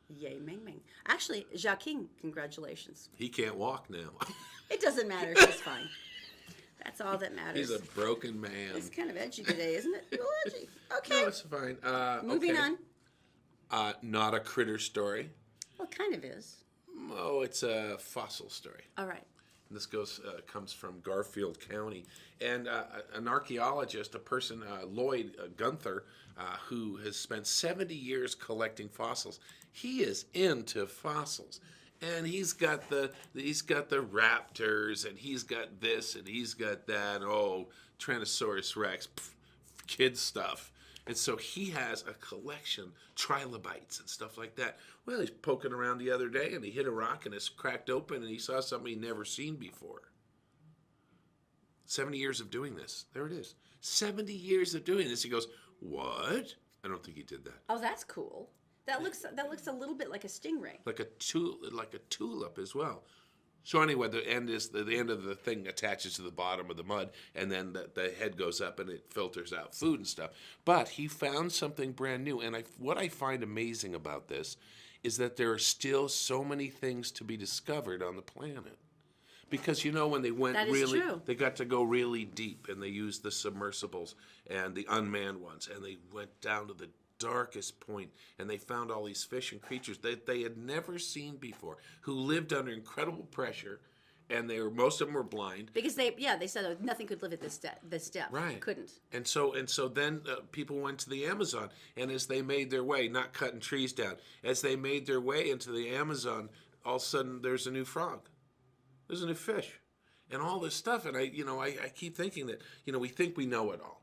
Yay, Meng. Actually, King, congratulations. He can't walk now. It doesn't matter. She's fine. That's all that matters. He's a broken man. It's kind of edgy today, isn't it? A little edgy. Okay. No, it's fine. Moving okay. on. Not a critter story. Well, it kind of is. Oh, it's a fossil story. All right. And this comes from Garfield County. And an archaeologist, a person, Lloyd Gunther, who has spent 70 years collecting fossils. He is into fossils. And he's got the raptors, and he's got this, and he's got that. Oh, Tyrannosaurus Rex, kid stuff. And so he has a collection, trilobites and stuff like that. Well, he's poking around the other day, and he hit a rock, and it's cracked open, and he saw something he'd never seen before. 70 years of doing this. There it is. 70 years of doing this. He goes, what? I don't think he did that. Oh, that's cool. That looks a little bit like a stingray. Like a tulip as well. So anyway, the end of the thing attaches to the bottom of the mud, and then the head goes up and it filters out food and stuff. But he found something brand new, and what I find amazing about this is that there are still so many things to be discovered on the planet. Because when they went they got to go really deep, and they used the submersibles and the unmanned ones, and they went down to the darkest point, and they found all these fish and creatures that they had never seen before, who lived under incredible pressure, and most of them were blind. Because they said nothing could live at this depth. Right. Couldn't. And so then people went to the Amazon, and as they made their way, not cutting trees down, as they made their way into the Amazon, all of a sudden there's a new frog. There's a new fish. And all this stuff, and I keep thinking that, we think we know it all.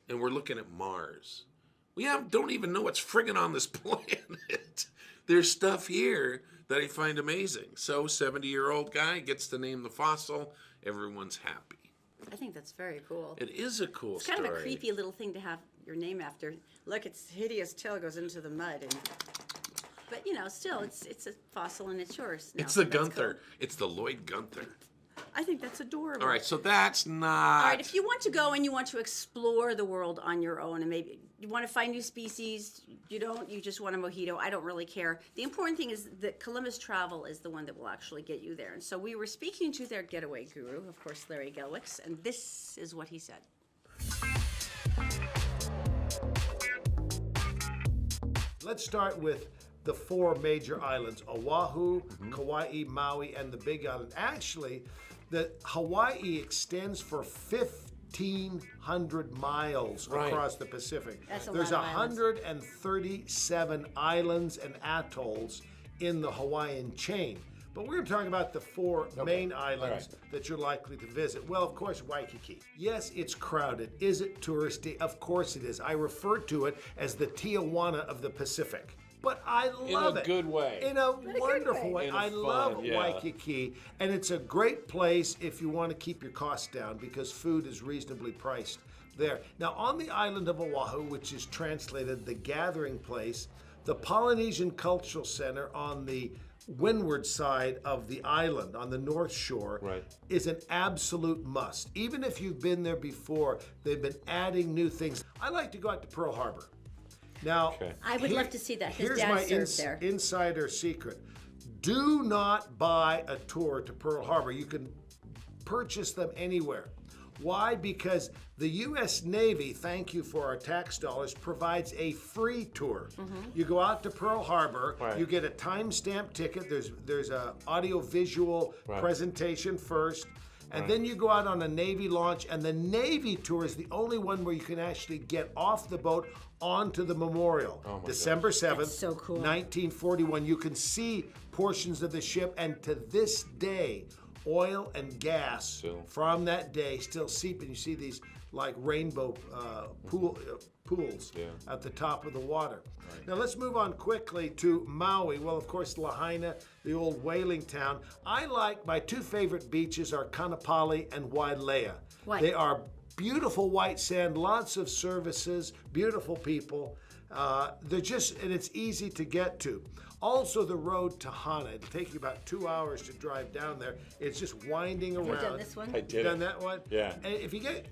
And we're looking at Mars. We don't even know what's friggin' on this planet. There's stuff here that I find amazing. So, 70-year-old guy gets to name the fossil. Everyone's happy. I think that's very cool. It is a cool It's kind story. of a creepy little thing to have your name after. Look, its hideous tail goes into the mud. But, still, it's a fossil and it's yours. It's the Gunther. Cool. It's the Lloyd Gunther. I think that's adorable. All right, so that's not... All right, if you want to go and you want to explore the world on your own, and maybe you want to find new species, you just want a mojito, I don't really care. The important thing is that Columbus Travel is the one that will actually get you there. And so we were speaking to their getaway guru, of course, Larry Gelwicks, and this is what he said. Let's start with the 4 major islands, Oahu, Kauai, Maui, and the Big Island. Actually, the Hawaii extends for 1,500 miles across the Pacific. That's There's lot of 137 islands and atolls in the Hawaiian chain. But we're going to talk about the 4 main islands that you're likely to visit. Well, of course, Waikiki. Yes, it's crowded. Is it touristy? Of course it is. I refer to it as the Tijuana of the Pacific. But I love it. In a good way. In a wonderful way. I love yeah. Waikiki, and it's a great place if you want to keep your costs down because food is reasonably priced there. Now, on the island of Oahu, which is translated the gathering place, the Polynesian Cultural Center on the windward side of the island on the north shore Right. is an absolute must. Even if you've been there before, they've been adding new things. I like to go out to Pearl Harbor. Now, Okay. I would love to see that. His here's dad my served there. insider secret. Do not buy a tour to Pearl Harbor. You can purchase them anywhere. Why? Because the U.S. Navy, thank you for our tax dollars, provides a free tour. You go out to Pearl Harbor, Right. you get a time-stamped ticket. There's a audio-visual Right. presentation first, and then you go out on a Navy launch, and the Navy tour is the only one where you can actually get off the boat onto the memorial. Oh my December 7th, That's so cool. 1941. You can see portions of the ship, and to this day, oil and gas Still. from that day still seep, and you see these like rainbow pools Yeah. at the top of the water. Now let's move on quickly to Maui. Well, of course, Lahaina, the old whaling town. My two favorite beaches are Kanapali and Wailea. Why? They are beautiful white sand, lots of services, beautiful people. And it's easy to get to. Also, the road to Hana. It'll take you about 2 hours to drive down there. It's just winding Have around. you done this one? I did You done it. that one? Yeah. And if you get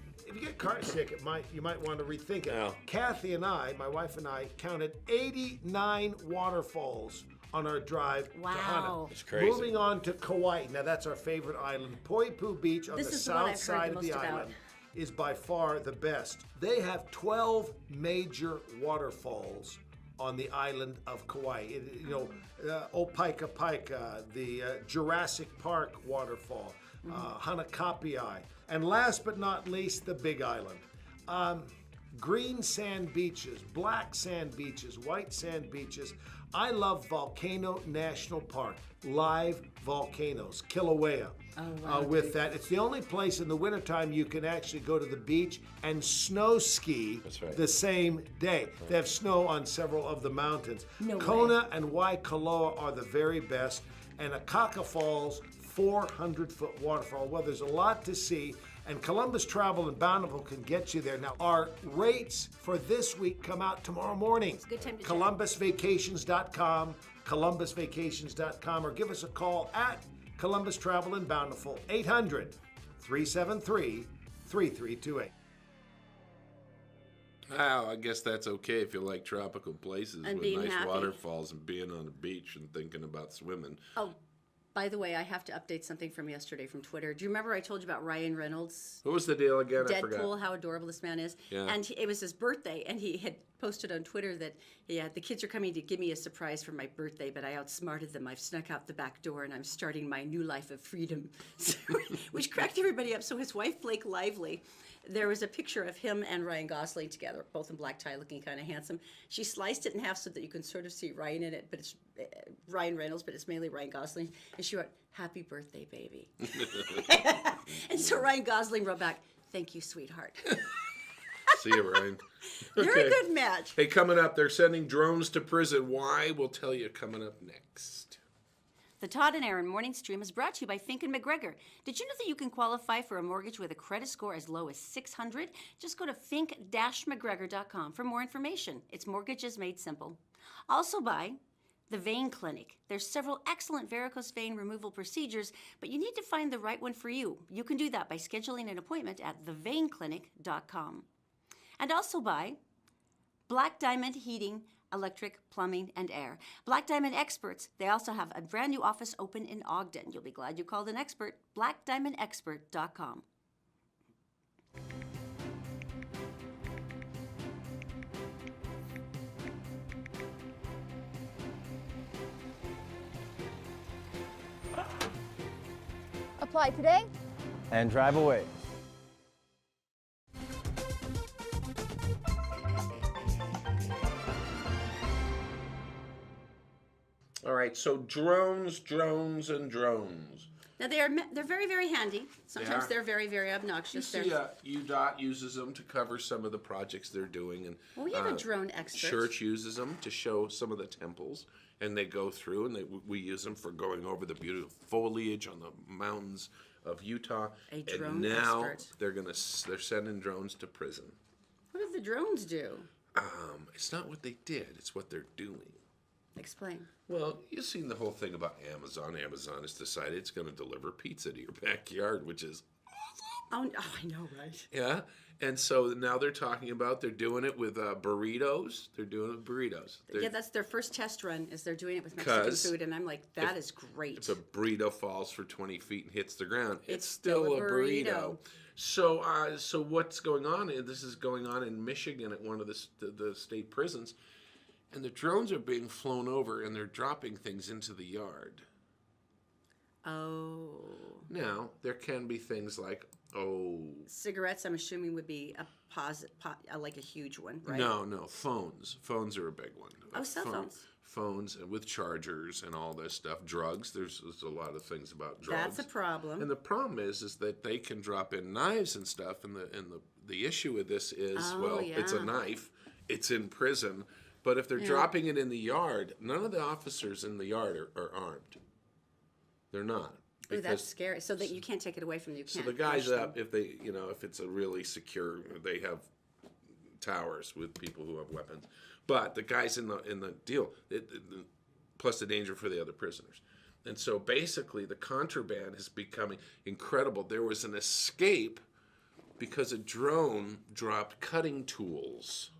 car sick, you might want to rethink it. Yeah. Kathy and I, my wife and I, counted 89 waterfalls on our drive to Hana. Wow. It's crazy. Moving on to Kauai. Now that's our favorite island. Poipu Beach on This the is the one south I've heard side the of the most about. island is by far the best. They have 12 major waterfalls on the island of Kauai. Opaika Paika, the Jurassic Park waterfall, Hanakapiai, and last but not least, the Big Island. Green sand beaches, black sand beaches, white sand beaches. I love Volcano National Park, live volcanoes, Kilauea. With that, it's the only place in the wintertime you can actually go to the beach and snow ski That's right. the same day. They have snow on several of the mountains. No Kona and Waikoloa are the very best, and Akaka Falls, 400-foot waterfall. Well, there's a lot to see, and Columbus Travel and Bountiful can get you there. Now, our rates for this week come out tomorrow morning. It's a good time to check. ColumbusVacations.com, ColumbusVacations.com, or give us a call at Columbus Travel and Bountiful, 800-373-3328. Wow, I guess that's okay if you like tropical places And with being nice happy. waterfalls and being on the beach and thinking about swimming. Oh, by the way, I have to update something from yesterday from Twitter. Do you remember I told you about Ryan Reynolds? What was the deal again? I forgot. Deadpool, how adorable this man is. Yeah. And it was his birthday, and he had posted on Twitter that, the kids are coming to give me a surprise for my birthday, but I outsmarted them. I've snuck out the back door, and I'm starting my new life of freedom, which cracked everybody up. So his wife, Blake Lively, there was a picture of him and Ryan Gosling together, both in black tie, looking kind of handsome. She sliced it in half so that you can sort of see Ryan in it, but it's Ryan Reynolds, but it's mainly Ryan Gosling. And she wrote, "Happy birthday, baby." And so Ryan Gosling wrote back, "Thank you, sweetheart." See you, Ryan. Very Okay. good match. Hey, coming up, they're sending drones to prison. Why? We'll tell you coming up next. The Todd and Erin Morning Stream is brought to you by Fink and McGregor. Did you know that you can qualify for a mortgage with a credit score as low as 600? Just go to fink-mcgregor.com for more information. It's mortgages made simple. Also by The Vein Clinic. There's several excellent varicose vein removal procedures, but you need to find the right one for you. You can do that by scheduling an appointment at theveinclinic.com. And also by Black Diamond Heating, Electric, Plumbing, and Air. Black Diamond Experts, they also have a brand new office open in Ogden. You'll be glad you called an expert. blackdiamondexpert.com. Apply today. And drive away. All right, so drones. Now they're very, very handy. Sometimes are. they're very, very You obnoxious. see, UDOT uses them to cover some of the projects they're doing, and Well, we have a drone expert. Church uses them to show some of the temples, and they go through, and we use them for going over the beautiful foliage on the mountains of Utah. A drone and now expert. they're sending drones to prison. What did the drones do? It's not what they did; it's what they're doing. Explain. Well, you've seen the whole thing about Amazon. Amazon has decided it's going to deliver pizza to your backyard, which is Oh, I know, right? yeah. And so now they're talking about they're doing it with burritos. They're doing it with burritos. Yeah, that's their first test run. Is they're doing it with Mexican 'Cause food, and I'm like, that is great. If a burrito falls for 20 feet and hits the ground, It's it's still still a a burrito. burrito. So what's going on? This is going on in Michigan at one of the state prisons, and the drones are being flown over and they're dropping things into the yard. Oh. Now there can be things like Cigarettes, I'm assuming, would be like a huge one, right? no phones. Phones are a big one. Oh, cell phones. Phones with chargers and all this stuff. Drugs. There's a lot of things about drugs. That's a problem. And the problem is that they can drop in knives and stuff. And the issue with this is, it's a yeah. knife. It's in prison. But if they're dropping it in the yard, none of the officers in the yard are armed. They're not. Ooh, that's scary. So that you can't take it away from you. So the guys up, if it's a really secure, they have towers with people who have weapons. But the guys in the deal, plus the danger for the other prisoners. And so basically the contraband is becoming incredible. There was an escape because a drone dropped cutting tools.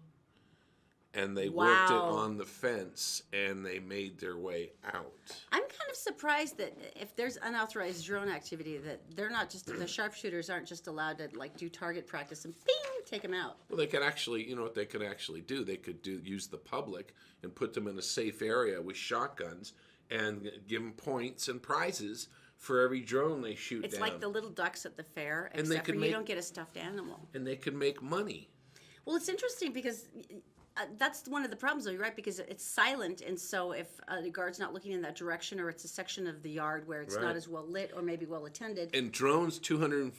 And they worked it on the fence, and they made their way out. I'm kind of surprised that if there's unauthorized drone activity, that they're not just the sharpshooters aren't just allowed to like do target practice and bing, take them out. Well, they could actually, what they could actually do? They could use the public and put them in a safe area with shotguns and give them points and prizes for every drone they shoot It's down. like the little ducks at the fair, And they except for could you make- don't get a stuffed animal. And they could make money. Well, it's interesting because that's one of the problems, though, you're right, because it's silent, and so if the guard's not looking in that direction, or it's a section of the yard where it's Right. not as well lit or maybe well attended. And drones 200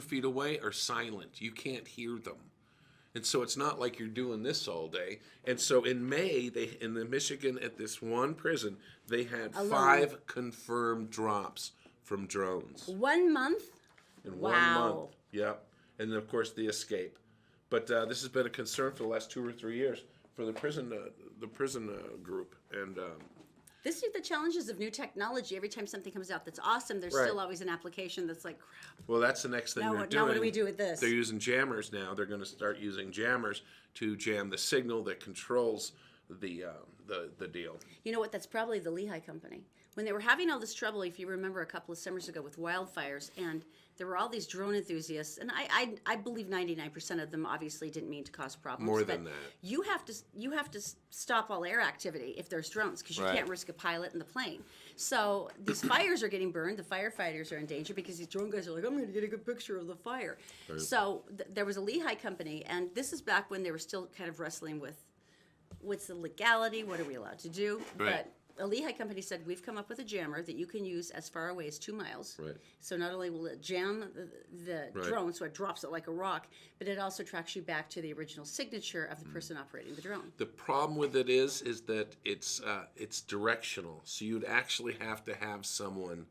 feet away are silent. You can't hear them. And so it's not like you're doing this all day. And so in May, in the Michigan, at this one prison, they had 5 confirmed drops from drones. 1 month? In Wow. 1 month. Yep. And then, of course, the escape. But this has been a concern for the last 2 or 3 years for the prison group. And This is the challenges of new technology. Every time something comes out that's awesome, there's Right. still always an application that's like, crap. well, that's the next thing Now they're what- doing. now what do we do with this? They're using jammers now. They're going to start using jammers to jam the signal that controls the deal. You know what? That's probably the Lehigh Company. When they were having all this trouble, if you remember a couple of summers ago with wildfires, and there were all these drone enthusiasts, and I believe 99% of them obviously didn't mean to cause problems. More but than that. You have to stop all air activity if there's drones, because you Right. can't risk a pilot and the plane. So these fires are getting burned. The firefighters are in danger because these drone guys are like, I'm going to get a good picture of the fire. Right. So there was a Lehigh Company, and this is back when they were still kind of wrestling with what's the legality, what are we allowed to do? Right. But a Lehigh Company said, we've come up with a jammer that you can use as far away as 2 miles. Right. So not only will it jam the Right. drone, so it drops it like a rock, but it also tracks you back to the original signature of the person operating the drone. The problem with it is that it's directional. So you'd actually have to have someone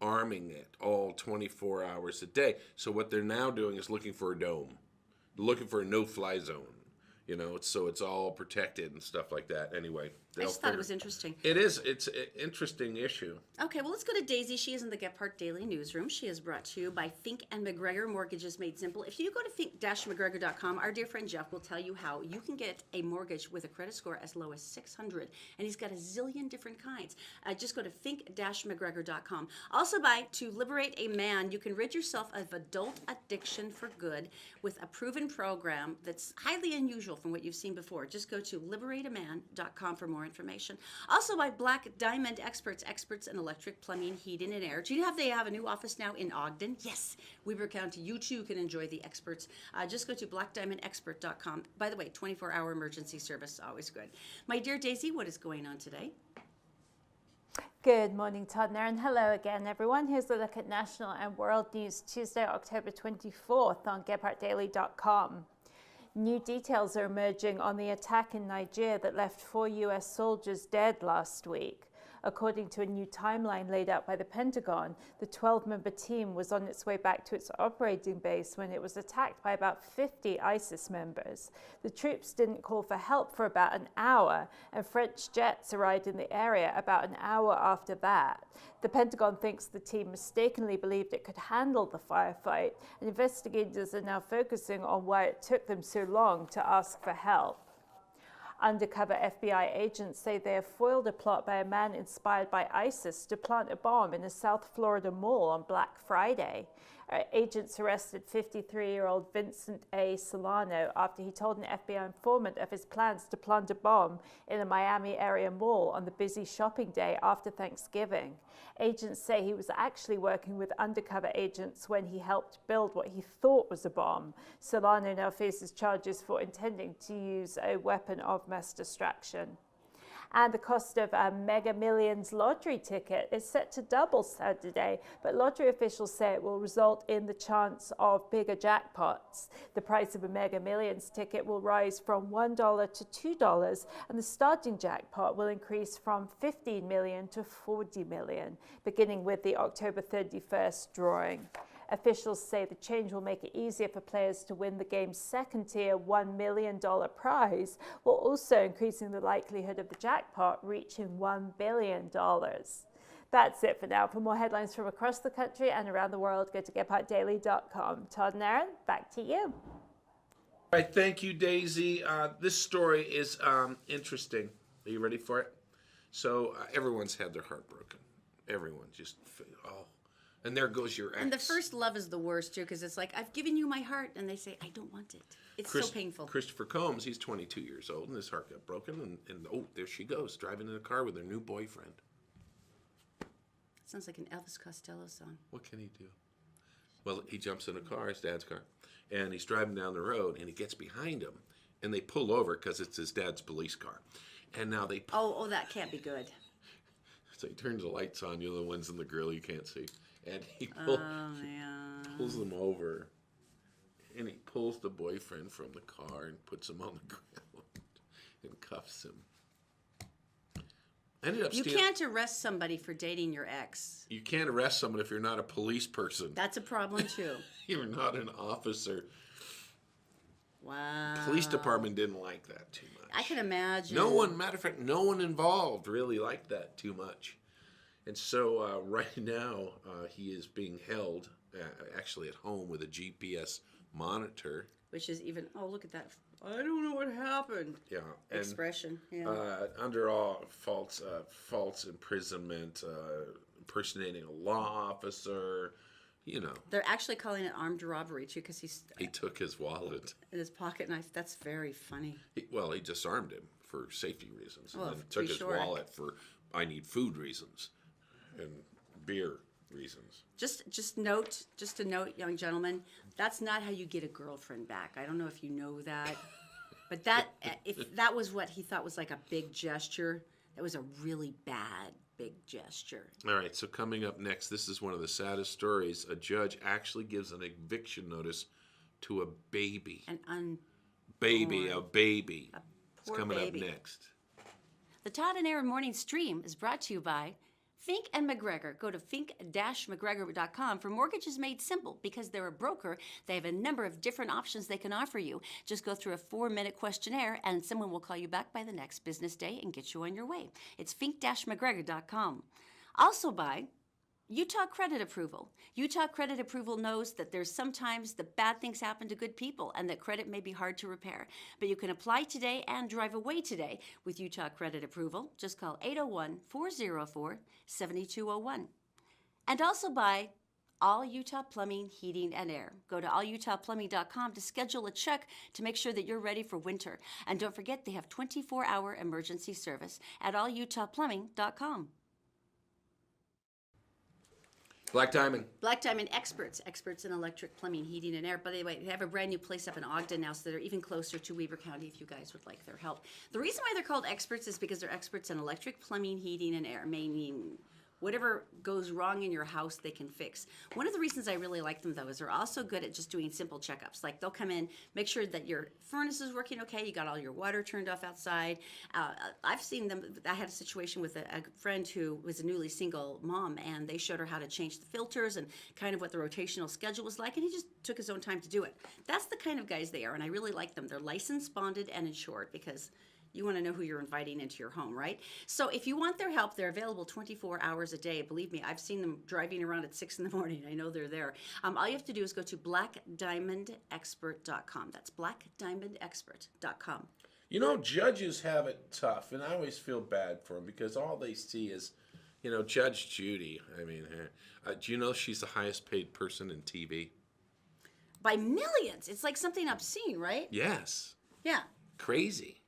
arming it all 24 hours a day. So what they're now doing is looking for a dome, looking for a no-fly zone. So it's all protected and stuff like that. Anyway, I just thought it was interesting. It is. It's an interesting issue. Okay, well, let's go to Daisy. She is in the Gephardt Daily Newsroom. She is brought to you by Fink & McGregor, Mortgages Made Simple. If you go to fink-mcgregor.com, our dear friend Jeff will tell you how you can get a mortgage with a credit score as low as 600, and he's got a zillion different kinds. Just go to fink-mcgregor.com. Also to Liberate a Man, you can rid yourself of adult addiction for good with a proven program that's highly unusual from what you've seen before. Just go to liberateaman.com for more information. Also by Black Diamond Experts in electric, plumbing, heating, and air. Do you they have a new office now in Ogden? Yes. Weber County. You too can enjoy the experts. Just go to blackdiamondexpert.com. By the way, 24-hour emergency service, always good. My dear Daisy, what is going on today? Good morning, Todd and Erin. Hello again, everyone. Here's a look at national and world news Tuesday, October 24th on GephartDaily.com. New details are emerging on the attack in Niger that left 4 U.S. soldiers dead last week. According to a new timeline laid out by the Pentagon, the 12-member team was on its way back to its operating base when it was attacked by about 50 ISIS members. The troops didn't call for help for about an hour, and French jets arrived in the area about an hour after that. The Pentagon thinks the team mistakenly believed it could handle the firefight, and investigators are now focusing on why it took them so long to ask for help. Undercover FBI agents say they have foiled a plot by a man inspired by ISIS to plant a bomb in a South Florida mall on Black Friday. Agents arrested 53-year-old Vincent A. Solano after he told an FBI informant of his plans to plant a bomb in a Miami area mall on the busy shopping day after Thanksgiving. Agents say he was actually working with undercover agents when he helped build what he thought was a bomb. Solano now faces charges for intending to use a weapon of mass destruction. And the cost of a Mega Millions lottery ticket is set to double Saturday, but lottery officials say it will result in the chance of bigger jackpots. The price of a Mega Millions ticket will rise from $1 to $2, and the starting jackpot will increase from $15 million to $40 million, beginning with the October 31st drawing. Officials say the change will make it easier for players to win the game's second-tier $1 million prize, while also increasing the likelihood of the jackpot reaching $1 billion. That's it for now. For more headlines from across the country and around the world, go to GetPartDaily.com. Todd and Erin, back to you. All right, thank you, Daisy. This story is interesting. Are you ready for it? So everyone's had their heart broken. Everyone just, and there goes your ex. And the first love is the worst, too, because it's like, I've given you my heart, and they say, I don't want it. It's so painful. Christopher Combs, he's 22 years old, and his heart got broken, and there she goes, driving in a car with her new boyfriend. Sounds like an Elvis Costello song. What can he do? Well, he jumps in a car, his dad's car, and he's driving down the road, and he gets behind him, and they pull over because it's his dad's police car. And now they... Oh, that can't be good. So he turns the lights on, the ones in the grill you can't see. And he pulls them over, and he pulls the boyfriend from the car and puts him on the ground and cuffs him. You can't arrest somebody for dating your ex. You can't arrest someone if you're not a police person. That's a problem, too. You're not an officer. Wow. Police department didn't like that too much. I can imagine. Matter of fact, no one involved really liked that too much. And so right now, he is being held actually at home with a GPS monitor. Which is even, look at that. I don't know what happened. Yeah. Expression. Yeah. Under all false imprisonment, impersonating a law officer, They're actually calling it armed robbery, too, because he took his wallet. And his pocket knife. That's very funny. He disarmed him for safety reasons. And then to be took his wallet for, I need food reasons. And beer reasons. Just a note, young gentlemen, that's not how you get a girlfriend back. I don't know if you know that, but if that was what he thought was like a big gesture, that was a really bad big gesture. All right, so coming up next, this is one of the saddest stories. A judge actually gives an eviction notice to a baby. A baby. It's coming up next. The Todd and Erin Morning Stream is brought to you by Fink and McGregor. Go to fink-mcgregor.com for mortgages made simple. Because they're a broker, they have a number of different options they can offer you. Just go through a 4-minute questionnaire, and someone will call you back by the next business day and get you on your way. It's fink-mcgregor.com. Also by Utah Credit Approval. Utah Credit Approval knows that there's sometimes the bad things happen to good people and that credit may be hard to repair. But you can apply today and drive away today with Utah Credit Approval. Just call 801-404-7201. And also by All Utah Plumbing, Heating, and Air. Go to allutahplumbing.com to schedule a check to make sure that you're ready for winter. And don't forget, they have 24-hour emergency service at allutahplumbing.com. Black Diamond experts in electric, plumbing, heating, and air. By the way, they have a brand new place up in Ogden now, so they're even closer to Weber County if you guys would like their help. The reason why they're called experts is because they're experts in electric, plumbing, heating, and air, meaning whatever goes wrong in your house, they can fix. One of the reasons I really like them, though, is they're also good at just doing simple checkups. Like they'll come in, make sure that your furnace is working okay, you got all your water turned off outside. I've seen them. I had a situation with a friend who was a newly single mom, and they showed her how to change the filters and kind of what the rotational schedule was like, and he just took his own time to do it. That's the kind of guys they are, and I really like them. They're licensed, bonded, and insured, because you want to know who you're inviting into your home, right? So if you want their help, they're available 24 hours a day. Believe me, I've seen them driving around at 6 in the morning. I know they're there. All you have to do is go to blackdiamondexpert.com. That's blackdiamondexpert.com. You know, judges have it tough, and I always feel bad for them because all they see is, you know, Judge Judy. I mean, do you know she's the highest paid person in TV? By millions. It's like something obscene, right? Yes. Yeah. Crazy.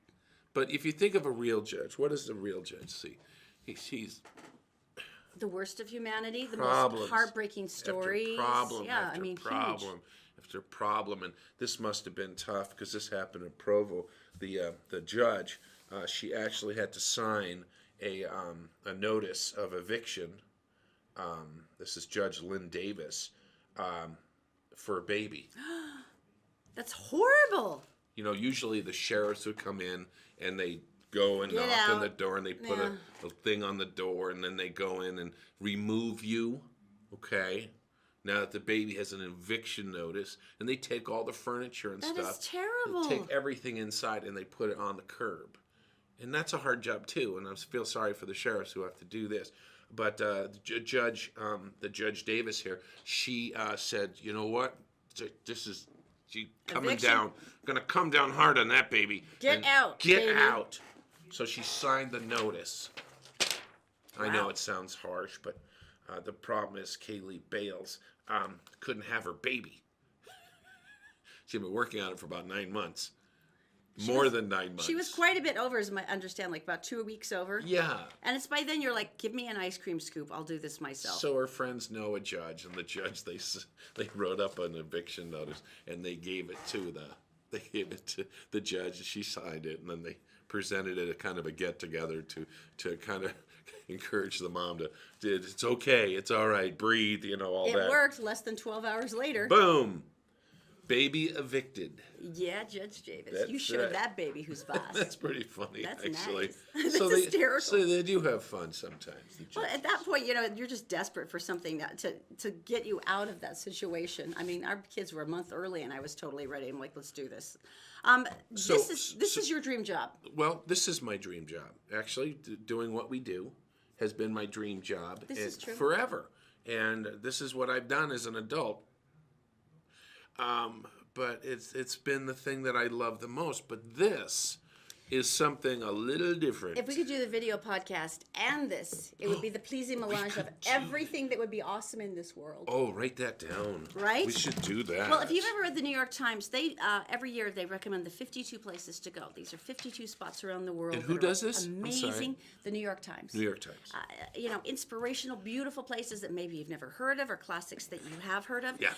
But if you think of a real judge, what does the real judge see? He's the worst of humanity, the problems most heartbreaking stories. Problem yeah, after I mean, problem huge. after problem, and this must have been tough because this happened in Provo. The judge, she actually had to sign a notice of eviction. This is Judge Lynn Davis, for a baby. That's horrible. You know, usually the sheriffs would come in and they go and Get knock on out. the door and they put Yeah. a thing on the door, and then they go in and remove you, okay? Now that the baby has an eviction notice, and they take all the furniture and That stuff. is terrible. They take everything inside and they put it on the curb. And that's a hard job too, and I feel sorry for the sheriffs who have to do this. But the Judge Davis here, she said, you know what? This is... She coming Eviction. down, gonna come down hard on that baby. Get And out, Get baby. out. So she signed the notice. I know Wow. it sounds harsh, but the problem is Kaylee Bales couldn't have her baby. She'd been working on it for about 9 months. More than 9 months. She was quite a bit over, as I understand, like about 2 weeks over. Yeah. And it's by then you're like, give me an ice cream scoop. I'll do this myself. So her friends know a judge, and the judge they wrote up an eviction notice, and they gave it to the judge, and she signed it, and then they presented it at kind of a get together to kind of encourage the mom to, it's okay, it's all right, breathe, you know, all it that. worked less than 12 hours later. Boom, baby evicted. Yeah, Judge Davis. That's You showed right. that baby who's boss. That's pretty funny, That's actually. nice. That's so hysterical. So they do have fun sometimes. the Well, judges. at that point, you know, you're just desperate for something to get you out of that situation. I mean, our kids were a month early, and I was totally ready. I'm like, let's do this. This is your dream job. Well, this is my dream job. Actually, doing what we do has been my dream job This is true. forever. And this is what I've done as an adult. But it's been the thing that I love the most. But this is something a little different. If we could do the video podcast and this, it would be the pleasing melange of could do everything that would be awesome in this world. Oh, write that down. Right? We should do that. Well, if you've ever read the New York Times, they every year they recommend the 52 places to go. These are 52 spots around the world. And who that are does this? I'm sorry. Amazing. The New York Times. New York Times. You know, inspirational, beautiful places that maybe you've never heard of, or classics that you have heard of. Yeah.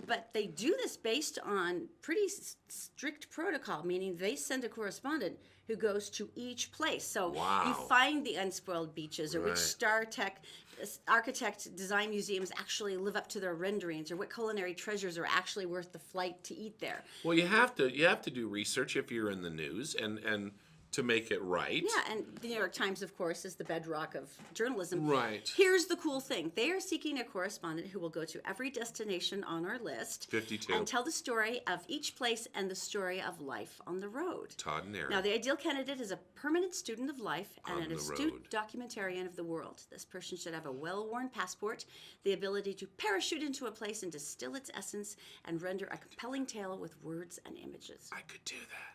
But they do this based on pretty strict protocol, meaning they send a correspondent who goes to each place. So Wow. you find the unspoiled beaches, or Right. which architect design museums actually live up to their renderings, or what culinary treasures are actually worth the flight to eat there. Well, you have to do research if you're in the news and to make it right. Yeah, and the New York Times, of course, is the bedrock of journalism. Right. Here's the cool thing. They are seeking a correspondent who will go to every destination on our list 52. and tell the story of each place and the story of life on the road. Todd and Erin. Now, the ideal candidate is a permanent student of life and On an the astute road. documentarian of the world. This person should have a well-worn passport, the ability to parachute into a place and distill its essence and render a compelling tale with words and images. I could do that.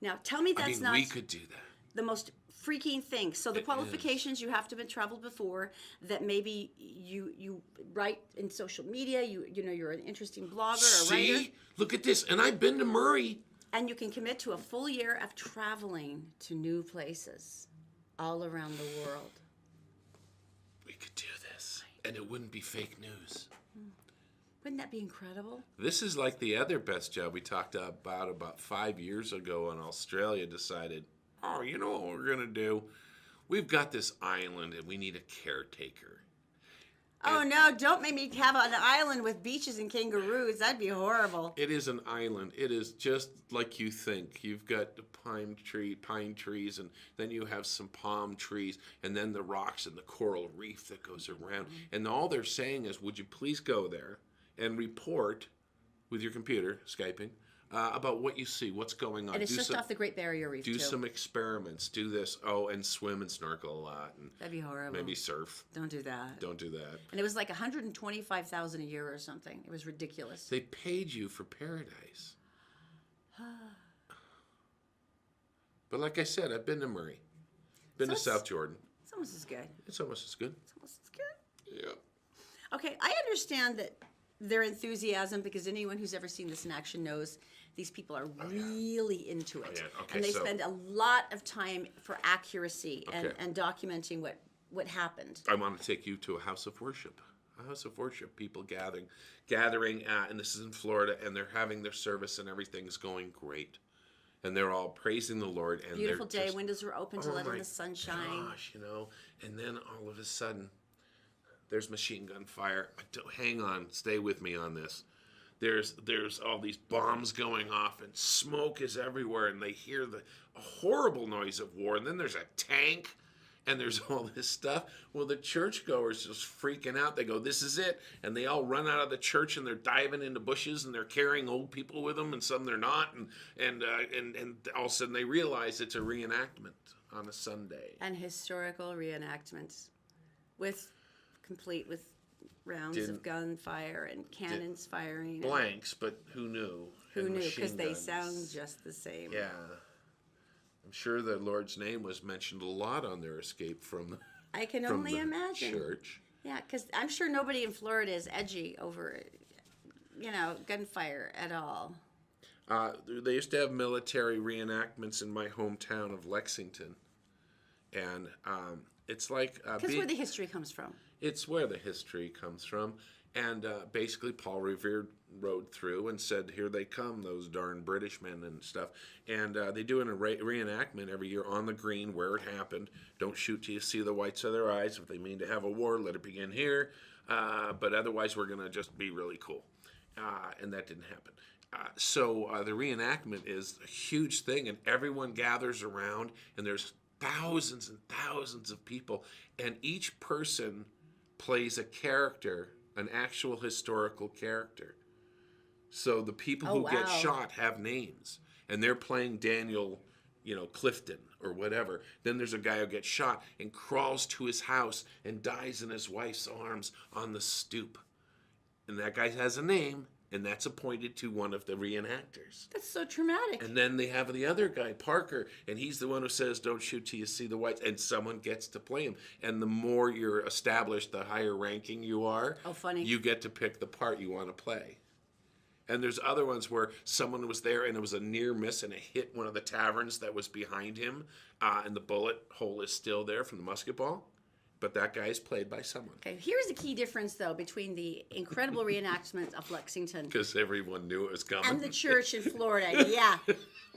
Now, tell me that's not we could do that. the most freaking thing. So the It qualifications, you have to have traveled before, that maybe you write in social media, you know you're an interesting blogger or writer, See? Look at this. And I've been to Murray. and you can commit to a full year of traveling to new places all around the world. We could do this. And it wouldn't be fake news. Wouldn't that be incredible? This is like the other best job we talked about 5 years ago, when Australia decided, oh, you know what we're going to do? we've got this island and we need a caretaker. Oh no, don't make me have an island with beaches and kangaroos. That'd be horrible. It is an island. It is just like you think. You've got the pine trees, and then you have some palm trees, and then the rocks and the coral reef that goes around. And all they're saying is, would you please go there and report with your computer, Skyping, about what you see, what's going on. And it's just off the Great Barrier Reef, do too. some experiments. Do this. Oh, and swim and snorkel a lot. And That'd be horrible. maybe surf. Don't do that. Don't do that. And it was like $125,000 a year or something. It was ridiculous. They paid you for paradise. But like I said, I've been to Murray. Been to South Jordan. It's almost as good. It's almost as good. It's almost as good. Yeah. Okay, I understand that their enthusiasm, because anyone who's ever seen this in action knows these people are really into it. yeah. Okay, and they so- spend a lot of time for accuracy Okay. and documenting what happened. I want to take you to a house of worship. A house of worship. People gathering, and this is in Florida, and they're having their service, and everything's going great. And they're all praising the Lord. And Beautiful they're day, just, windows were open to let in my the sunshine. Gosh, and then all of a sudden, there's machine gun fire. Hang on, stay with me on this. There's all these bombs going off, and smoke is everywhere, and they hear a horrible noise of war. And then there's a tank, and there's all this stuff. Well, the churchgoers just freaking out. They go, "This is it!" And they all run out of the church, and they're diving into bushes, and they're carrying old people with them, and some they're not. And all of a sudden they realize it's a reenactment on a Sunday. And historical reenactments complete with rounds of gunfire and cannons firing. Blanks, but who knew? Who And knew? machine Because they guns. sound just the same. Yeah. I'm sure the Lord's name was mentioned a lot on their escape from I can from only the imagine. church. Yeah, because I'm sure nobody in Florida is edgy over, gunfire at all. They used to have military reenactments in my hometown of Lexington. And it's like... Because where the history comes from. It's where the history comes from. And basically Paul Revere rode through and said, "Here they come, those darn British men," and stuff. And they do a reenactment every year on the green where it happened. Don't shoot till you see the whites of their eyes. If they mean to have a war, let it begin here. But otherwise, we're going to just be really cool. And that didn't happen. So the reenactment is a huge thing, and everyone gathers around, and there's thousands and thousands of people, and each person plays a character, an actual historical character. So the people who get shot have names, and they're playing Daniel, Clifton or whatever. Then there's a guy who gets shot and crawls to his house and dies in his wife's arms on the stoop. And that guy has a name, and that's appointed to one of the reenactors. That's so traumatic. And then they have the other guy, Parker, and he's the one who says, "Don't shoot till you see the whites," and someone gets to play him. And the more you're established, the higher ranking you are. Oh, funny. You get to pick the part you want to play. And there's other ones where someone was there and it was a near miss and it hit one of the taverns that was behind him, and the bullet hole is still there from the musket ball. But that guy is played by someone. Okay, here's the key difference, though, between the incredible reenactment of Lexington Because everyone knew it was coming. and the church in Florida. Yeah.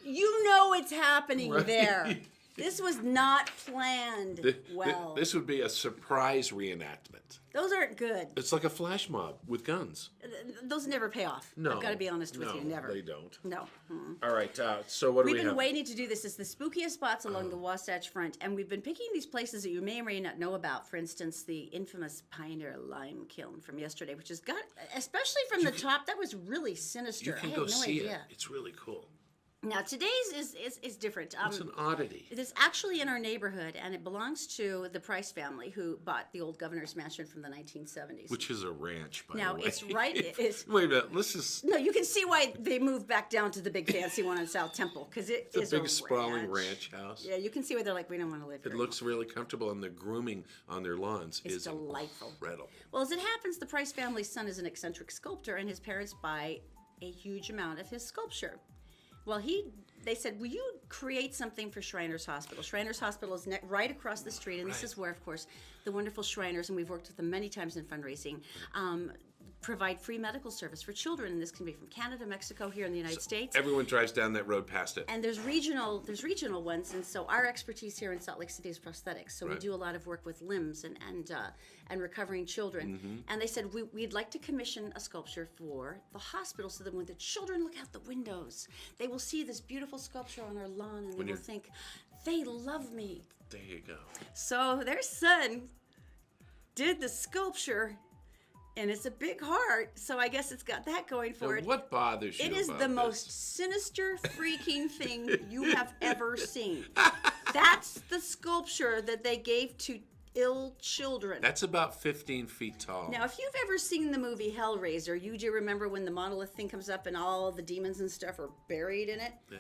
You know it's happening Right. there. This was not planned well. This would be a surprise reenactment. Those aren't good. It's like a flash mob with guns. Those never pay off. No. I've got to be honest with you. Never. They don't. No. Mm-mm. All right, so what do We've we been have? waiting to do this. It's the spookiest spots along the Wasatch Front, and we've been picking these places that you may or may not know about. For instance, the infamous Pioneer Lime Kiln from yesterday, which has got, especially from the top, that was really sinister. You I can had go no see idea. it. It's really cool. Now today's is different. It's an oddity. It is actually in our neighborhood, and it belongs to the Price family, who bought the old governor's mansion from the 1970s. Which is a ranch, by Now, the way. it's right- it's- Wait a minute. Let's just... No, you can see why they moved back down to the big fancy one in South Temple, because It's is a big, sprawling ranch house. Yeah, you can see why they're like, we don't want to live here. It looks really comfortable, and the grooming on their lawns It's is delightful. incredible. Well, as it happens, the Price family's son is an eccentric sculptor, and his parents buy a huge amount of his sculpture. Well, they said, will you create something for Shriners Hospital? Shriners Hospital is right across the street, and this is where, of course, the wonderful Shriners, and we've worked with them many times in fundraising, provide free medical service for children, and this can be from Canada, Mexico, here in the United States. Everyone drives down that road past it. And there's regional ones, and so our expertise here in Salt Lake City is prosthetics. So we Right. do a lot of work with limbs and recovering children. And they said we'd like to commission a sculpture for the hospital, so that when the children look out the windows, they will see this beautiful sculpture on our lawn, and they will think, they love me. There you go. So their son did the sculpture, and it's a big heart, so I guess it's got that going for Now, it. what bothers you It is about the this? most sinister freaking thing you have ever seen. That's the sculpture that they gave to ill children. That's about 15 feet tall. Now, if you've ever seen the movie Hellraiser, you do remember when the monolith thing comes up and all the demons and stuff are buried in it? Yeah.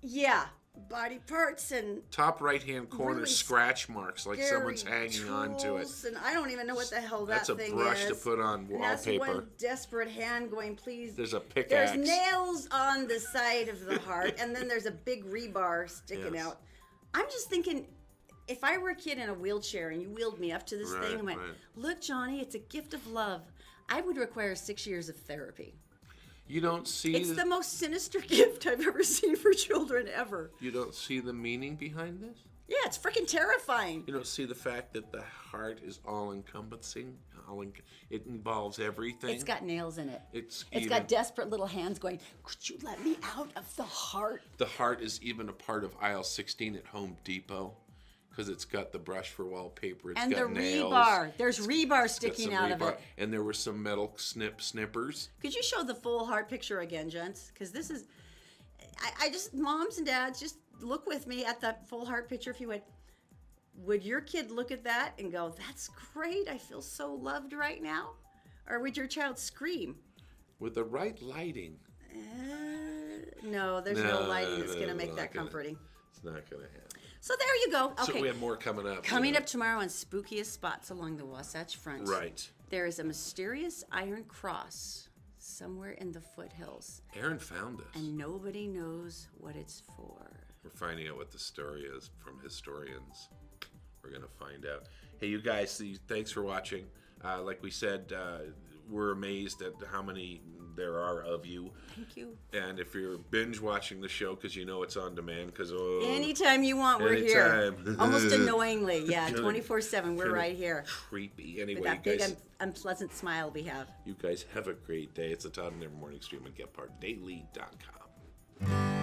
Yeah, body parts and Top right-hand corner, Really scratch marks, like someone's scary hanging on to it. tools, and I don't even know what the hell That's that a thing brush is. to put on And that's wallpaper. one desperate hand going, please. There's a pickaxe. There's nails on the side of the heart, and then there's a big rebar sticking Yes. out. I'm just thinking, if I were a kid in a wheelchair and you wheeled me up to this thing and went, right. look, Johnny, it's a gift of love, I would require 6 years of therapy. You don't see It's the most sinister gift I've ever seen for children ever. You don't see the meaning behind this? Yeah, it's freaking terrifying. You don't see the fact that the heart is all-encompassing? It involves everything? It's got nails in it. It's got desperate little hands going, could you let me out of the heart? The heart is even a part of aisle 16 at Home Depot because it's got the brush for wallpaper. It's And got the nails. rebar. There's rebar It's got sticking some out of rebar, it. and there were some metal snippers. Could you show the full heart picture again, gents? Because this is, I just, moms and dads, just look with me at that full heart picture if you would your kid look at that and go, that's great, I feel so loved right now? Or would your child scream? With the right lighting. No, there's no lighting that's no, going to make not that gonna- comforting. It's not going to happen. So there you go. So Okay. we have more coming up. Coming up tomorrow on Spookiest Spots along the Wasatch Front. Right. There is a mysterious iron cross somewhere in the foothills, Erin found us. and nobody knows what it's for. We're finding out what the story is from historians. We're going to find out. Hey, you guys, thanks for watching. Like we said, we're amazed at how many there are of you. Thank you. And if you're binge watching the show because you know it's on demand, because Anytime you want, we're here. Anytime. Almost annoyingly, yeah, Kinda- 24/7. We're kinda right here creepy. Anyway, with that you big guys, unpleasant smile we have. you guys have a great day. It's the Todd and Erin Morning Stream at GetPartDaily.com.